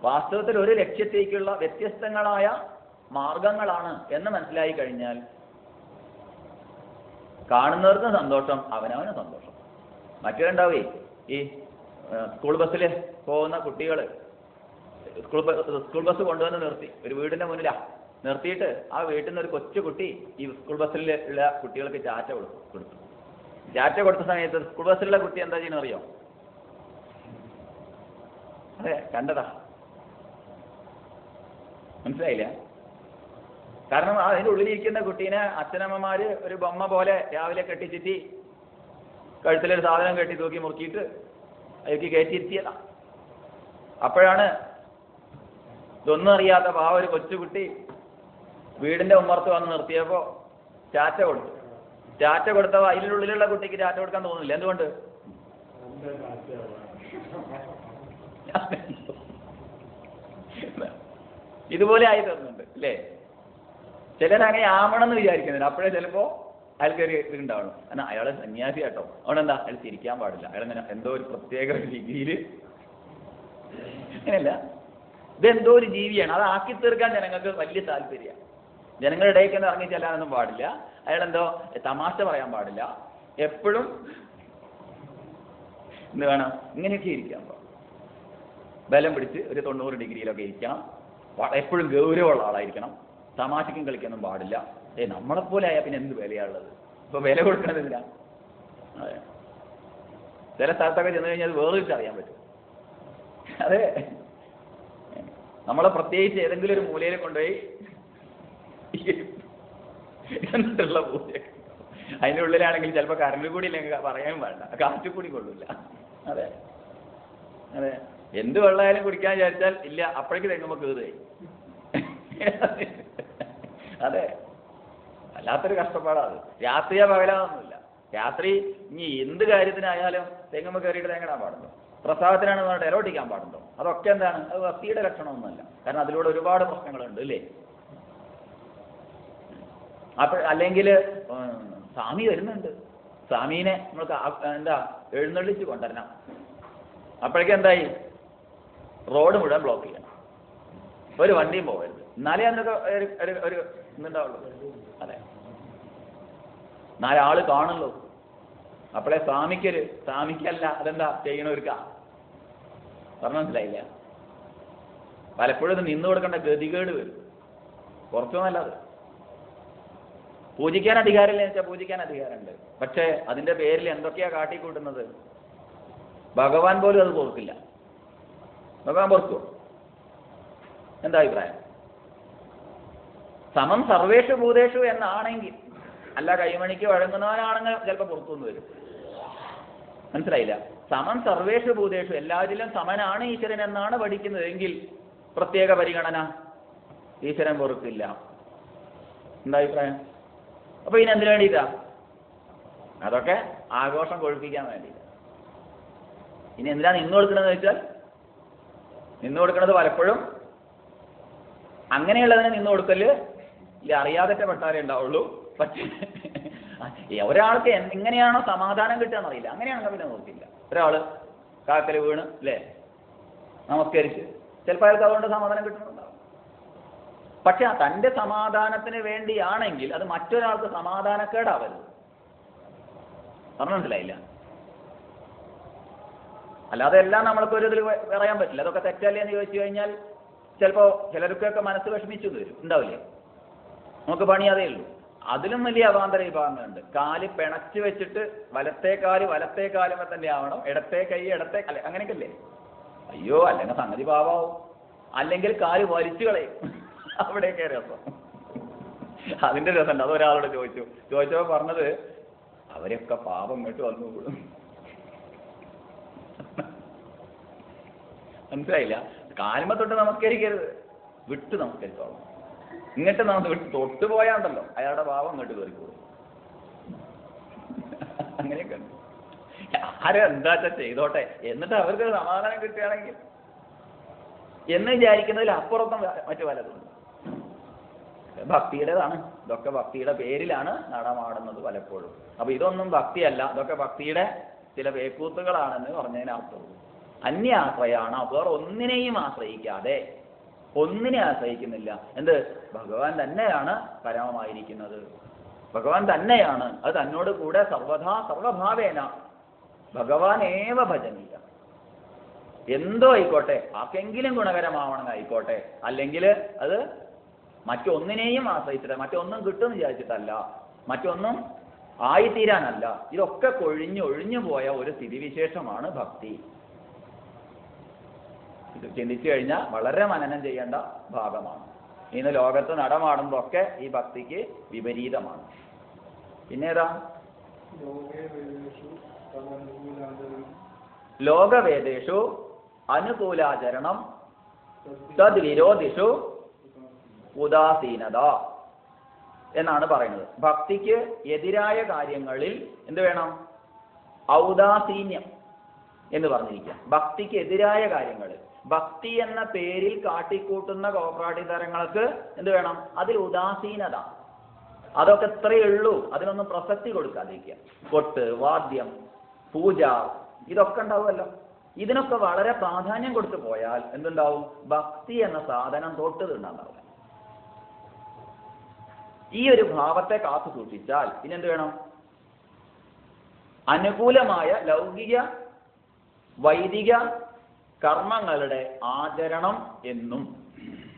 [SPEAKER 1] വാസ്തവത്തിൽ ഒരു ലക്ഷ്യത്തേക്കുള്ള വ്യത്യസ്തങ്ങളായ മാർഗങ്ങളാണ് എന്ന് മനസ്സിലായി കഴിഞ്ഞാൽ കാണുന്നവർക്കും സന്തോഷം, അവനവനും സന്തോഷം. മറ്റേണ്ടാവേ ഈ സ്കൂൾ ബസ്സിൽ പോകുന്ന കുട്ടികൾ സ്കൂൾ ബസ് കൊണ്ടുവന്ന് നിർത്തി ഒരു വീടിന്റെ മുന്നിലാ നിർത്തിയിട്ട് ആ വീട്ടിൽ നിന്ന് ഒരു കൊച്ചു കുട്ടി ഈ സ്കൂൾ ബസ്സിലുള്ള കുട്ടികൾക്ക് ചാറ്റ കൊടുത്തു. ചാറ്റ കൊടുത്ത സമയത്ത് സ്കൂൾ ബസ്സിലുള്ള കുട്ടി എന്താ ചെയ്യുന്നത് അറിയോ? അതെ, കണ്ടതാ, മനസ്സിലായില്ല? കാരണം അതിൻ്റെ ഉള്ളിലിരിക്കുന്ന കുട്ടീനെ അച്ഛനമ്മമാര് ഒരു ബൊമ്മ പോലെ രാവിലെ കെട്ടിച്ചിട്ടി കഴുത്തിലൊരു സാധനം കെട്ടി തൂക്കി മുറുക്കിയിട്ട് അതിലേക്ക് കയറ്റിയിരുത്തിയതാ. അപ്പോഴാണ് ഇതൊന്നും അറിയാത്ത ഒരു കൊച്ചുകുട്ടി വീടിന്റെ ഉമ്മർത്ത് വന്ന് നിർത്തിയപ്പോ ചാറ്റ കൊടുത്തപ്പോ അതിനുള്ളിലുള്ള കുട്ടിക്ക് ചാറ്റ കൊടുക്കാൻ തോന്നുന്നില്ല. എന്തുകൊണ്ട്? ഇതുപോലെ ആയി തീർന്നുണ്ട് അല്ലേ? ചിലരങ്ങനെ ആവണമെന്ന് വിചാരിക്കുന്നില്ല. അപ്പോഴേ ചിലപ്പോ അയാൾക്കൊരു ഇതുണ്ടാവണം. എന്നാൽ അയാളെ സന്യാസി കേട്ടോ, അതുകൊണ്ടെന്താ അയാൾ ചിരിക്കാൻ പാടില്ല, അയാളെങ്ങനെ എന്തോ ഒരു പ്രത്യേക രീതിയിൽ അങ്ങനെയല്ല, ഇതെന്തോ ഒരു ജീവിയാണ്, അത് ആക്കി തീർക്കാൻ ജനങ്ങൾക്ക് വലിയ താല്പര്യമാണ്. ജനങ്ങളുടെ ഇടയ്ക്ക് ഇറങ്ങി ചെല്ലാനൊന്നും പാടില്ല, അയാളെന്തോ തമാശ പറയാൻ പാടില്ല, എപ്പോഴും എന്ത് വേണം, ഇങ്ങനെയൊക്കെ ഇരിക്കാൻ പാടില്ല. ബലം പിടിച്ച് ഒരു 90 ഡിഗ്രിയിലൊക്കെ ഇരിക്കണം, എപ്പോഴും ഗൗരവമുള്ള ആളായിരിക്കണം, തമാശയ്ക്കും കളിക്കൊന്നും പാടില്ല. നമ്മളെപ്പോലെ ആയാൽ പിന്നെ എന്ത് വിലയാണുള്ളത്? ഇപ്പൊ വില കൊടുക്കണതില്ല. അതെ, ചില സ്ഥലത്തൊക്കെ ചെന്ന് കഴിഞ്ഞാൽ അത് വേറിട്ടറിയാൻ പറ്റും. അതെ, നമ്മളെ പ്രത്യേകിച്ച് ഏതെങ്കിലും ഒരു മൂലയിൽ കൊണ്ടുപോയി എന്നിട്ടുള്ള പൂജയൊക്കെ. അതിൻ്റെ ഉള്ളിലാണെങ്കിൽ ചിലപ്പോൾ കറണ്ട് കൂടി ഇല്ലെങ്കിൽ പറയാൻ വേണ്ട, കാറ്റ് കൂടി കൊള്ളില്ല. അതെ അതെ, എന്ത് വെള്ളമായാലും കുടിക്കാൻ വിചാരിച്ചാൽ ഇല്ല, അപ്പോഴേക്ക് തെങ്ങുമ്പോൾ കയറുകയായി. അതെ, വല്ലാത്തൊരു കഷ്ടപ്പാടാണ്. രാത്രിയാ പകലാതൊന്നുമില്ല. രാത്രി ഇനി എന്ത് കാര്യത്തിനായാലും തെങ്ങുമ്പോൾ കയറിയിട്ട് തേങ്ങിടാൻ പാടുണ്ടോ? പ്രസാദത്തിനാണ് പറഞ്ഞിട്ട് ഇലവട്ടിക്കാൻ പാടുണ്ടോ? അതൊക്കെ എന്താണ്? അത് ഭക്തിയുടെ ലക്ഷണമൊന്നുമല്ല. കാരണം അതിലൂടെ ഒരുപാട് പ്രശ്നങ്ങളുണ്ട് അല്ലേ? അല്ലെങ്കിൽ സ്വാമി വരുന്നുണ്ട്, സ്വാമീനെ നമ്മൾക്ക് എന്താ എഴുന്നള്ളിച്ച് കൊണ്ടുവരണം. അപ്പോഴേക്കും എന്തായി? റോഡ് മുഴുവൻ ബ്ലോക്ക് ചെയ്യണം, ഒരു വണ്ടിയും പോകരുത്, എന്നാലേ അതിനൊക്കെ ഒരു ഇതുണ്ടാവുള്ളൂ. അതെ, നാലാള് കാണുള്ളൂ. അപ്പോഴേ സ്വാമിക്കല്ല അതെന്താ ചെയ്യണവർക്കാ. പറഞ്ഞ മനസ്സിലായില്ല? പലപ്പോഴും ഇത് നിന്നു കൊടുക്കേണ്ട ഗതികേട് വരും. കുറച്ചൊന്നല്ലാതെ പൂജിക്കാൻ അധികാരമില്ല വെച്ചാൽ പൂജിക്കാൻ അധികാരമുണ്ട്. പക്ഷേ അതിന്റെ പേരിൽ എന്തൊക്കെയാ കാട്ടിക്കൂട്ടുന്നത്? ഭഗവാൻ പോലും അത് പൊറുക്കില്ല. ഭഗവാൻ പൊറുക്കുമോ? എന്താ അഭിപ്രായം? സമം സർവേഷു ഭൂതേഷു എന്നാണെങ്കിൽ, അല്ല കൈമണിക്ക് വഴങ്ങുന്നവനാണെങ്കിൽ ചിലപ്പോൾ പുറത്തുനിന്ന് വരും. മനസ്സിലായില്ല? സമം സർവേഷു ഭൂതേഷു, എല്ലാവരിലും സമനാണ് ഈശ്വരൻ എന്നാണ് പഠിക്കുന്നത് എങ്കിൽ പ്രത്യേക പരിഗണന, ഈശ്വരൻ പൊറുക്കില്ല. എന്താ അഭിപ്രായം? അപ്പൊ ഇനി എന്തിനു വേണ്ടിയിട്ടാ? അതൊക്കെ ആഘോഷം കൊഴുപ്പിക്കാൻ വേണ്ടിയില്ല. ഇനി എന്തിനാ നിന്നു കൊടുക്കണമെന്ന് വെച്ചാൽ, നിന്നു കൊടുക്കുന്നത് പലപ്പോഴും അങ്ങനെയുള്ളതിനെ നിന്നു കൊടുക്കല് അറിയാതെ പെട്ടാലേ ഉണ്ടാവുള്ളൂ. പക്ഷേ ഒരാൾക്ക് എങ്ങനെയാണോ സമാധാനം കിട്ടുകയെന്ന് അറിയില്ല, അങ്ങനെയാണെങ്കിൽ പിന്നെ നോക്കില്ല. ഒരാള് കാക്കല് വീണ് അല്ലേ നമസ്കരിച്ച് ചിലപ്പോൾ അയാൾക്ക് അതുകൊണ്ട് സമാധാനം കിട്ടുന്നുണ്ടാവും. പക്ഷെ തൻ്റെ സമാധാനത്തിന് വേണ്ടിയാണെങ്കിൽ അത് മറ്റൊരാൾക്ക് സമാധാനക്കേടാവരുത്. പറഞ്ഞു മനസ്സിലായില്ല? അല്ലാതെ എല്ലാം നമ്മൾക്കൊരു ഇതിൽ പറയാൻ പറ്റില്ല. അതൊക്കെ തെറ്റല്ലേ എന്ന് ചോദിച്ചു കഴിഞ്ഞാൽ ചിലപ്പോൾ ചിലർക്കൊക്കെ മനസ്സ് വിഷമിച്ചു വരും, ഉണ്ടാവില്ലേ? നമുക്ക് പണി അതേ ഉള്ളൂ. അതിലും വലിയ അവാന്തര വിഭാഗങ്ങളുണ്ട്. കാല് പിണച്ച് വെച്ചിട്ട് വലത്തെ കാലുമേ തന്നെ ആവണം, ഇടത്തെ കൈ ഇടത്തെ കാല്, അങ്ങനെയൊക്കെ. അയ്യോ, അല്ലെങ്കിൽ സംഗതി പാവാവും. അല്ലെങ്കിൽ കാല് വലിച്ചു കളയും. അവിടെയൊക്കെ രസം. അതിന്റെ രസമുണ്ട്. അതൊരാളോട് ചോദിച്ചപ്പോൾ പറഞ്ഞത് അവരൊക്കെ പാപം ഇങ്ങോട്ട് വന്നുകൂടും. മനസ്സിലായില്ല? കാലുമ തൊട്ട് നമസ്കരിക്കരുത്, വിട്ട് നമസ്കരിച്ചോളാം. ഇങ്ങോട്ട് നമുക്ക് വിട്ട് തൊട്ട് പോയാണ്ടല്ലോ അയാളുടെ പാപം ഇങ്ങോട്ട് കയറിക്കോളും. അങ്ങനെയൊക്കെ ഉണ്ട്. ആരെന്താ ചെയ്തോട്ടെ, എന്നിട്ട് അവർക്ക് സമാധാനം കിട്ടുകയാണെങ്കിൽ എന്ന് വിചാരിക്കുന്നതിൽ അപ്പുറത്തും മറ്റു പലതുണ്ട്. ഭക്തിയുടേതാണ് ഇതൊക്കെ. ഭക്തിയുടെ പേരിലാണ് നടമാടുന്നത് പലപ്പോഴും. അപ്പൊ ഇതൊന്നും ഭക്തിയല്ല, ഇതൊക്കെ ഭക്തിയുടെ ചില വേക്കൂത്തുകളാണെന്ന് പറഞ്ഞതിന് അർത്ഥം. അന്യാശ്രയാണ്, വേറെ ഒന്നിനെയും ആശ്രയിക്കാതെ, ഒന്നിനെ ആശ്രയിക്കുന്നില്ല. എന്ത്? ഭഗവാൻ തന്നെയാണ് പരമമായിരിക്കുന്നത്. ഭഗവാൻ തന്നെയാണ്. അത് തന്നോട് കൂടെ സർവഥാ സർവഭാവേന ഭഗവാനേവ ഭജനീയ. എന്തോ ആയിക്കോട്ടെ, ആർക്കെങ്കിലും ഗുണകരമാവണമെന്നായിക്കോട്ടെ, അല്ലെങ്കിൽ അത് മറ്റൊന്നിനെയും ആശ്രയിച്ചിട്ട്, മറ്റൊന്നും കിട്ടുമെന്ന് വിചാരിച്ചിട്ടല്ല, മറ്റൊന്നും ആയിത്തീരാനല്ല. ഇതൊക്കെ ഒഴിഞ്ഞു പോയ ഒരു സ്ഥിതിവിശേഷമാണ് ഭക്തി. ഇത് ചിന്തിച്ചു കഴിഞ്ഞാൽ വളരെ മനനം ചെയ്യേണ്ട ഭാഗമാണ്. ഇന്ന് ലോകത്ത് നടമാടുന്നതൊക്കെ ഈ ഭക്തിക്ക് വിപരീതമാണ്. പിന്നേതാ? ലോകവേദേഷു അനുകൂലാചരണം തദ്വിരോധിഷു ഉദാസീനത എന്നാണ് പറയുന്നത്. ഭക്തിക്ക് എതിരായ കാര്യങ്ങളിൽ എന്ത് വേണം? ഔദാസീന്യം എന്ന് പറഞ്ഞിരിക്കുക. ഭക്തിക്ക് എതിരായ കാര്യങ്ങളിൽ, ഭക്തി എന്ന പേരിൽ കാട്ടിക്കൂട്ടുന്ന കോപ്രാട്ടിത്തരങ്ങൾക്ക് എന്ത് വേണം? അതിൽ ഉദാസീനത. അതൊക്കെ എത്രയേ ഉള്ളൂ, അതിനൊന്നും പ്രസക്തി കൊടുക്കാതിരിക്കുക. കൊട്ട്, വാദ്യം, പൂജ, ഇതൊക്കെ ഉണ്ടാവുമല്ലോ. ഇതിനൊക്കെ വളരെ പ്രാധാന്യം കൊടുത്തു പോയാൽ എന്തുണ്ടാവും? ഭക്തി എന്ന സാധനം തൊട്ട് തിന്നാണ്ടാവില്ല. ഈ ഒരു ഭാവത്തെ കാത്തു സൂക്ഷിച്ചാൽ പിന്നെന്ത് വേണം? അനുകൂലമായ ലൗകിക വൈദിക കർമ്മങ്ങളുടെ ആചരണം എന്നും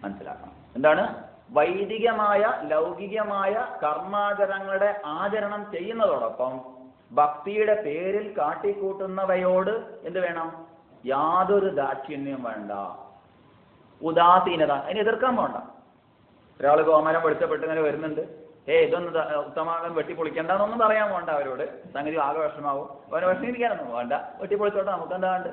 [SPEAKER 1] മനസ്സിലാക്കണം. എന്താണ്? വൈദികമായ ലൗകികമായ കർമാചരണങ്ങളുടെ ആചരണം ചെയ്യുന്നതോടൊപ്പം ഭക്തിയുടെ പേരിൽ കാട്ടിക്കൂട്ടുന്നവയോട് എന്ത് വേണം? യാതൊരു ദാക്ഷിണ്യം വേണ്ട, ഉദാസീനത. അതിനെ എതിർക്കാൻ പോണ്ട. ഒരാൾ ഗോമരം വെളിച്ചപ്പെട്ട് ഇങ്ങനെ വരുന്നുണ്ട്, ഇതൊന്ന് ഉത്തമാകൻ വെട്ടിപ്പൊളിക്കണ്ടെന്നൊന്നും പറയാൻ പോണ്ട അവരോട്. സംഗതി ആകെ വിഷമാവും. അവനെ വിഷമിപ്പിക്കാനൊന്നും വേണ്ട, വെട്ടിപ്പൊളിച്ചോട്ടെ, നമുക്ക് എന്താ വേണ്ട.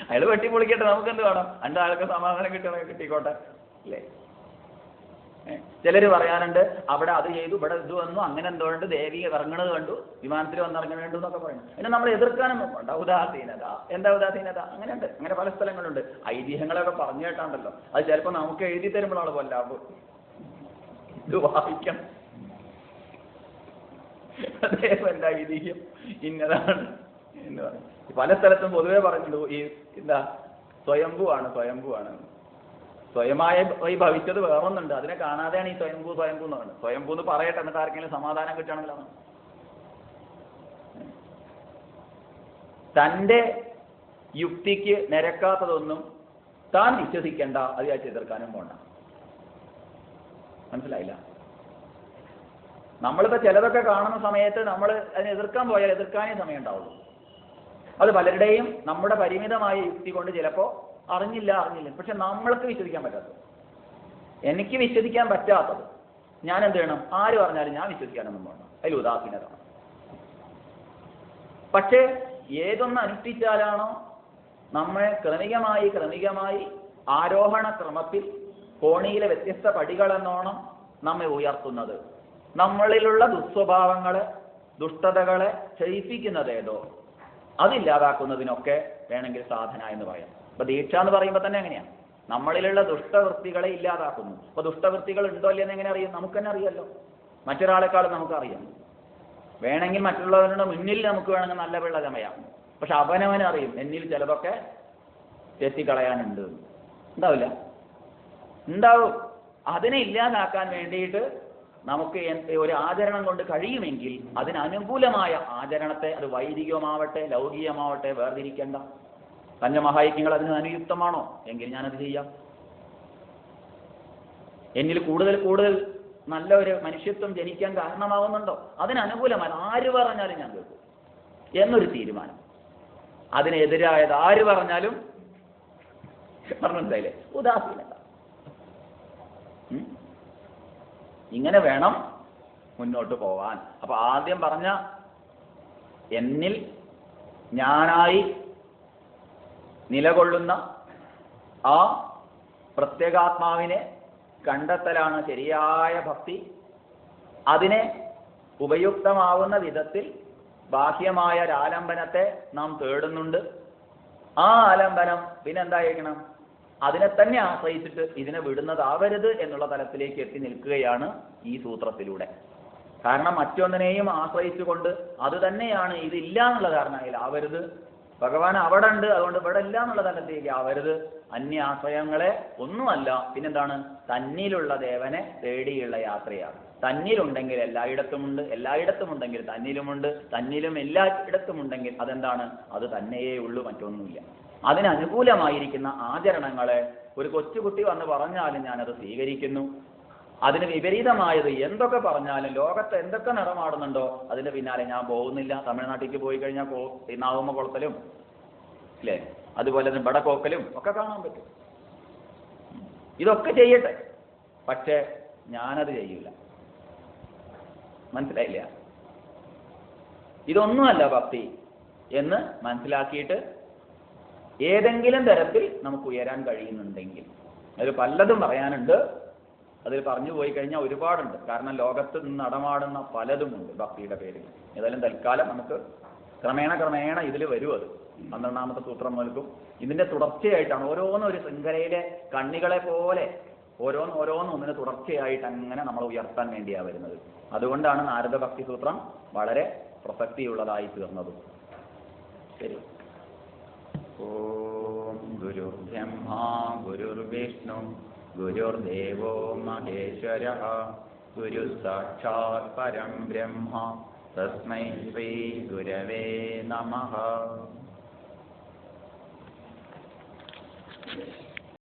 [SPEAKER 1] അയാൾ വെട്ടിപ്പൊളിക്കട്ടെ, നമുക്ക് എന്ത് വേണം? രണ്ടാൾക്ക് സമാധാനം കിട്ടിക്കോട്ടെ അല്ലേ? ചിലര് പറയാനുണ്ട്, അവിടെ അത് ചെയ്തു, ഇവിടെ ഇത് വന്നു, അങ്ങനെ എന്തുകൊണ്ട് ദേവി ഇറങ്ങണത് കണ്ടു, വിമാനത്തിൽ വന്നിറങ്ങണുണ്ട് എന്നൊക്കെ പറയുന്നു. പിന്നെ നമ്മൾ എതിർക്കാനൊന്നും വേണ്ട. ഉദാസീനത. എന്താ ഉദാസീനത? അങ്ങനെയുണ്ട്, അങ്ങനെ പല സ്ഥലങ്ങളുണ്ട്. ഐതിഹ്യങ്ങളൊക്കെ പറഞ്ഞു കേട്ടാണ്ടല്ലോ, അത് ചിലപ്പോൾ നമുക്ക് എഴുതി തരുമ്പോഴാണ് കൊല്ലാവും. ഇത് വായിക്കണം, അദ്ദേഹം എൻ്റെ ഐതിഹ്യം ഇന്നതാണ് എന്ന് പറയും. പല സ്ഥലത്തും പൊതുവെ പറഞ്ഞിട്ടുണ്ട്, ഈ എന്താ സ്വയംഭൂവാണ് സ്വയമായി ഭവിച്ചത് വേറൊന്നുണ്ട്, അതിനെ കാണാതെയാണ് ഈ സ്വയംഭൂ എന്ന് പറയുന്നത്. സ്വയംഭൂ എന്ന് പറയട്ടെ, എന്നിട്ട് ആർക്കെങ്കിലും സമാധാനം കിട്ടുകയാണെങ്കിലാണ്. തൻ്റെ യുക്തിക്ക് നിരക്കാത്തതൊന്നും താൻ വിശ്വസിക്കേണ്ട, അത് ഞാൻ എതിർക്കാനും പോണ്ട. മനസ്സിലായില്ല? നമ്മളിപ്പോൾ ചിലതൊക്കെ കാണുന്ന സമയത്ത് നമ്മൾ അതിനെ എതിർക്കാൻ പോയാൽ എതിർക്കാനേ സമയം ഉണ്ടാവുള്ളൂ. അത് പലരുടെയും നമ്മുടെ പരിമിതമായ യുക്തി കൊണ്ട് ചിലപ്പോൾ അറിഞ്ഞില്ല. പക്ഷെ നമ്മൾക്ക് വിശ്വസിക്കാൻ പറ്റാത്തത്, എനിക്ക് വിശ്വസിക്കാൻ പറ്റാത്തത് ഞാൻ എന്ത് ചെയ്യണം? ആര് പറഞ്ഞാലും ഞാൻ വിശ്വസിക്കാനൊന്നും വേണം. അതിൽ ഉദാസീനത. പക്ഷേ ഏതൊന്ന് അനുഷ്ഠിച്ചാലാണോ നമ്മെ ക്രമികമായി ആരോഹണ ക്രമത്തിൽ കോണിയിലെ വ്യത്യസ്ത പടികളെന്നോണം നമ്മെ ഉയർത്തുന്നത്, നമ്മളിലുള്ള ദുസ്വഭാവങ്ങളെ, ദുഷ്ടതകളെ ക്ഷയിപ്പിക്കുന്നതേതോ അതില്ലാതാക്കുന്നതിനൊക്കെ വേണമെങ്കിൽ സാധന എന്ന് പറയാം. അപ്പൊ ദീക്ഷ എന്ന് പറയുമ്പോൾ തന്നെ എങ്ങനെയാണ്? നമ്മളിലുള്ള ദുഷ്ടവൃത്തികളെ ഇല്ലാതാക്കുന്നു. അപ്പൊ ദുഷ്ടവൃത്തികൾ ഉണ്ടോ ഇല്ലെന്ന് എങ്ങനെ അറിയും? നമുക്ക് തന്നെ അറിയാമല്ലോ. മറ്റൊരാളെക്കാളും നമുക്കറിയാം. വേണമെങ്കിൽ മറ്റുള്ളവരുടെ മുന്നിൽ നമുക്ക് വേണമെങ്കിൽ നല്ല പിള്ള ചമയാം. പക്ഷെ അവനവനറിയും എന്നിൽ ചിലതൊക്കെ തെറ്റിക്കളയാനുണ്ട്. ഉണ്ടാവും. അതിനെ ഇല്ലാതാക്കാൻ വേണ്ടിയിട്ട് നമുക്ക് ഒരു ആചരണം കൊണ്ട് കഴിയുമെങ്കിൽ അതിനനുകൂലമായ ആചരണത്തെ, അത് വൈദികമാവട്ടെ ലൗകികമാവട്ടെ, വേർതിരിക്കേണ്ട. പഞ്ചമഹായജ്ഞങ്ങൾ അതിന് അനുയുക്തമാണോ എങ്കിൽ ഞാനത് ചെയ്യാം. എന്നിൽ കൂടുതൽ നല്ല ഒരു മനുഷ്യത്വം ജനിക്കാൻ കാരണമാവുന്നുണ്ടോ, അതിനനുകൂലമായി ആര് പറഞ്ഞാലും ഞാൻ കേൾക്കും എന്നൊരു തീരുമാനം. അതിനെതിരായത് ആര് പറഞ്ഞാലും പറഞ്ഞില്ലേ, ഉദാസീനത. ഇങ്ങനെ വേണം മുന്നോട്ട് പോവാൻ. അപ്പൊ ആദ്യം പറഞ്ഞ എന്നിൽ ഞാനായി നിലകൊള്ളുന്ന ആ പ്രത്യേകാത്മാവിനെ കണ്ടെത്തലാണ് ശരിയായ ഭക്തി. അതിനെ ഉപയുക്തമാവുന്ന വിധത്തിൽ ബാഹ്യമായ ഒരാലംബനത്തെ നാം തേടുന്നുണ്ട്. ആ ആലംബനം പിന്നെന്തായിരിക്കണം? അതിനെ തന്നെ ആശ്രയിച്ചിട്ട് ഇതിനെ വിടുന്നതാവരുത് എന്നുള്ള തലത്തിലേക്ക് എത്തി നിൽക്കുകയാണ് ഈ സൂത്രത്തിലൂടെ. കാരണം മറ്റൊന്നിനെയും ആശ്രയിച്ചുകൊണ്ട് അത് തന്നെയാണ് ഇതില്ല എന്നുള്ള ധാരണയിൽ ആവരുത്. ഭഗവാൻ അവിടെ ഉണ്ട്, അതുകൊണ്ട് ഇവിടെ ഇല്ല എന്നുള്ള തലത്തിലേക്ക് ആവരുത്. അന്യ ആശ്രയങ്ങളെ ഒന്നുമല്ല, പിന്നെന്താണ്? തന്നിലുള്ള ദേവനെ തേടിയുള്ള യാത്രയാണ്. തന്നിലുണ്ടെങ്കിൽ എല്ലായിടത്തുമുണ്ട്, എല്ലായിടത്തുമുണ്ടെങ്കിൽ തന്നിലുമുണ്ട്, തന്നിലും എല്ലായിടത്തുമുണ്ടെങ്കിൽ അതെന്താണ്? അത് തന്നെയേ ഉള്ളൂ, മറ്റൊന്നുമില്ല. അതിനനുകൂലമായിരിക്കുന്ന ആചരണങ്ങളെ ഒരു കൊച്ചുകുട്ടി വന്ന് പറഞ്ഞാലും ഞാനത് സ്വീകരിക്കുന്നു. അതിന് വിപരീതമായത് എന്തൊക്കെ പറഞ്ഞാലും, ലോകത്ത് എന്തൊക്കെ നടമാടുന്നുണ്ടോ അതിന്റെ പിന്നാലെ ഞാൻ പോകുന്നില്ല. തമിഴ്നാട്ടിലേക്ക് പോയി കഴിഞ്ഞാൽ നാവുമ്മ കൊളത്തലും അല്ലേ, അതുപോലെ തന്നെ ബടക്കോക്കലും ഒക്കെ കാണാൻ പറ്റും. ഇതൊക്കെ ചെയ്യട്ടെ, പക്ഷേ ഞാനത് ചെയ്യില്ല. മനസ്സിലായില്ല? ഇതൊന്നുമല്ല ഭക്തി എന്ന് മനസ്സിലാക്കിയിട്ട് ഏതെങ്കിലും തരത്തിൽ നമുക്ക് ഉയരാൻ കഴിയുന്നുണ്ടെങ്കിൽ, അതിൽ പലതും പറയാനുണ്ട്. അതിൽ പറഞ്ഞു പോയി കഴിഞ്ഞാൽ ഒരുപാടുണ്ട്. കാരണം ലോകത്ത് നിന്ന് നടമാടുന്ന പലതുമുണ്ട് ഭക്തിയുടെ പേരിൽ. ഏതായാലും തൽക്കാലം നമുക്ക് ക്രമേണ ഇതിൽ വരും. അത് 12ാമത്തെ സൂത്രം മുതൽക്കും ഇതിന്റെ തുടർച്ചയായിട്ടാണ്. ഓരോന്നും ഒരു ശൃംഖലയിലെ കണ്ണികളെ പോലെ ഓരോന്നും ഒന്നിന് തുടർച്ചയായിട്ട് അങ്ങനെ നമ്മൾ ഉയർത്താൻ വേണ്ടിയാണ് വരുന്നത്. അതുകൊണ്ടാണ് നാരദ ഭക്തി സൂത്രം വളരെ പ്രസക്തിയുള്ളതായി തീർന്നത്. ശരി. ഓം ഗുരുർബ്രഹ്മാ ഗുരുർവിഷ്ണു ഗുരുർദേവോ മഹേശ്വരഃ ഗുരുഃ സാക്ഷാത് പരം ബ്രഹ്മ തസ്മൈ ശ്രീ ഗുരവേ നമഃ.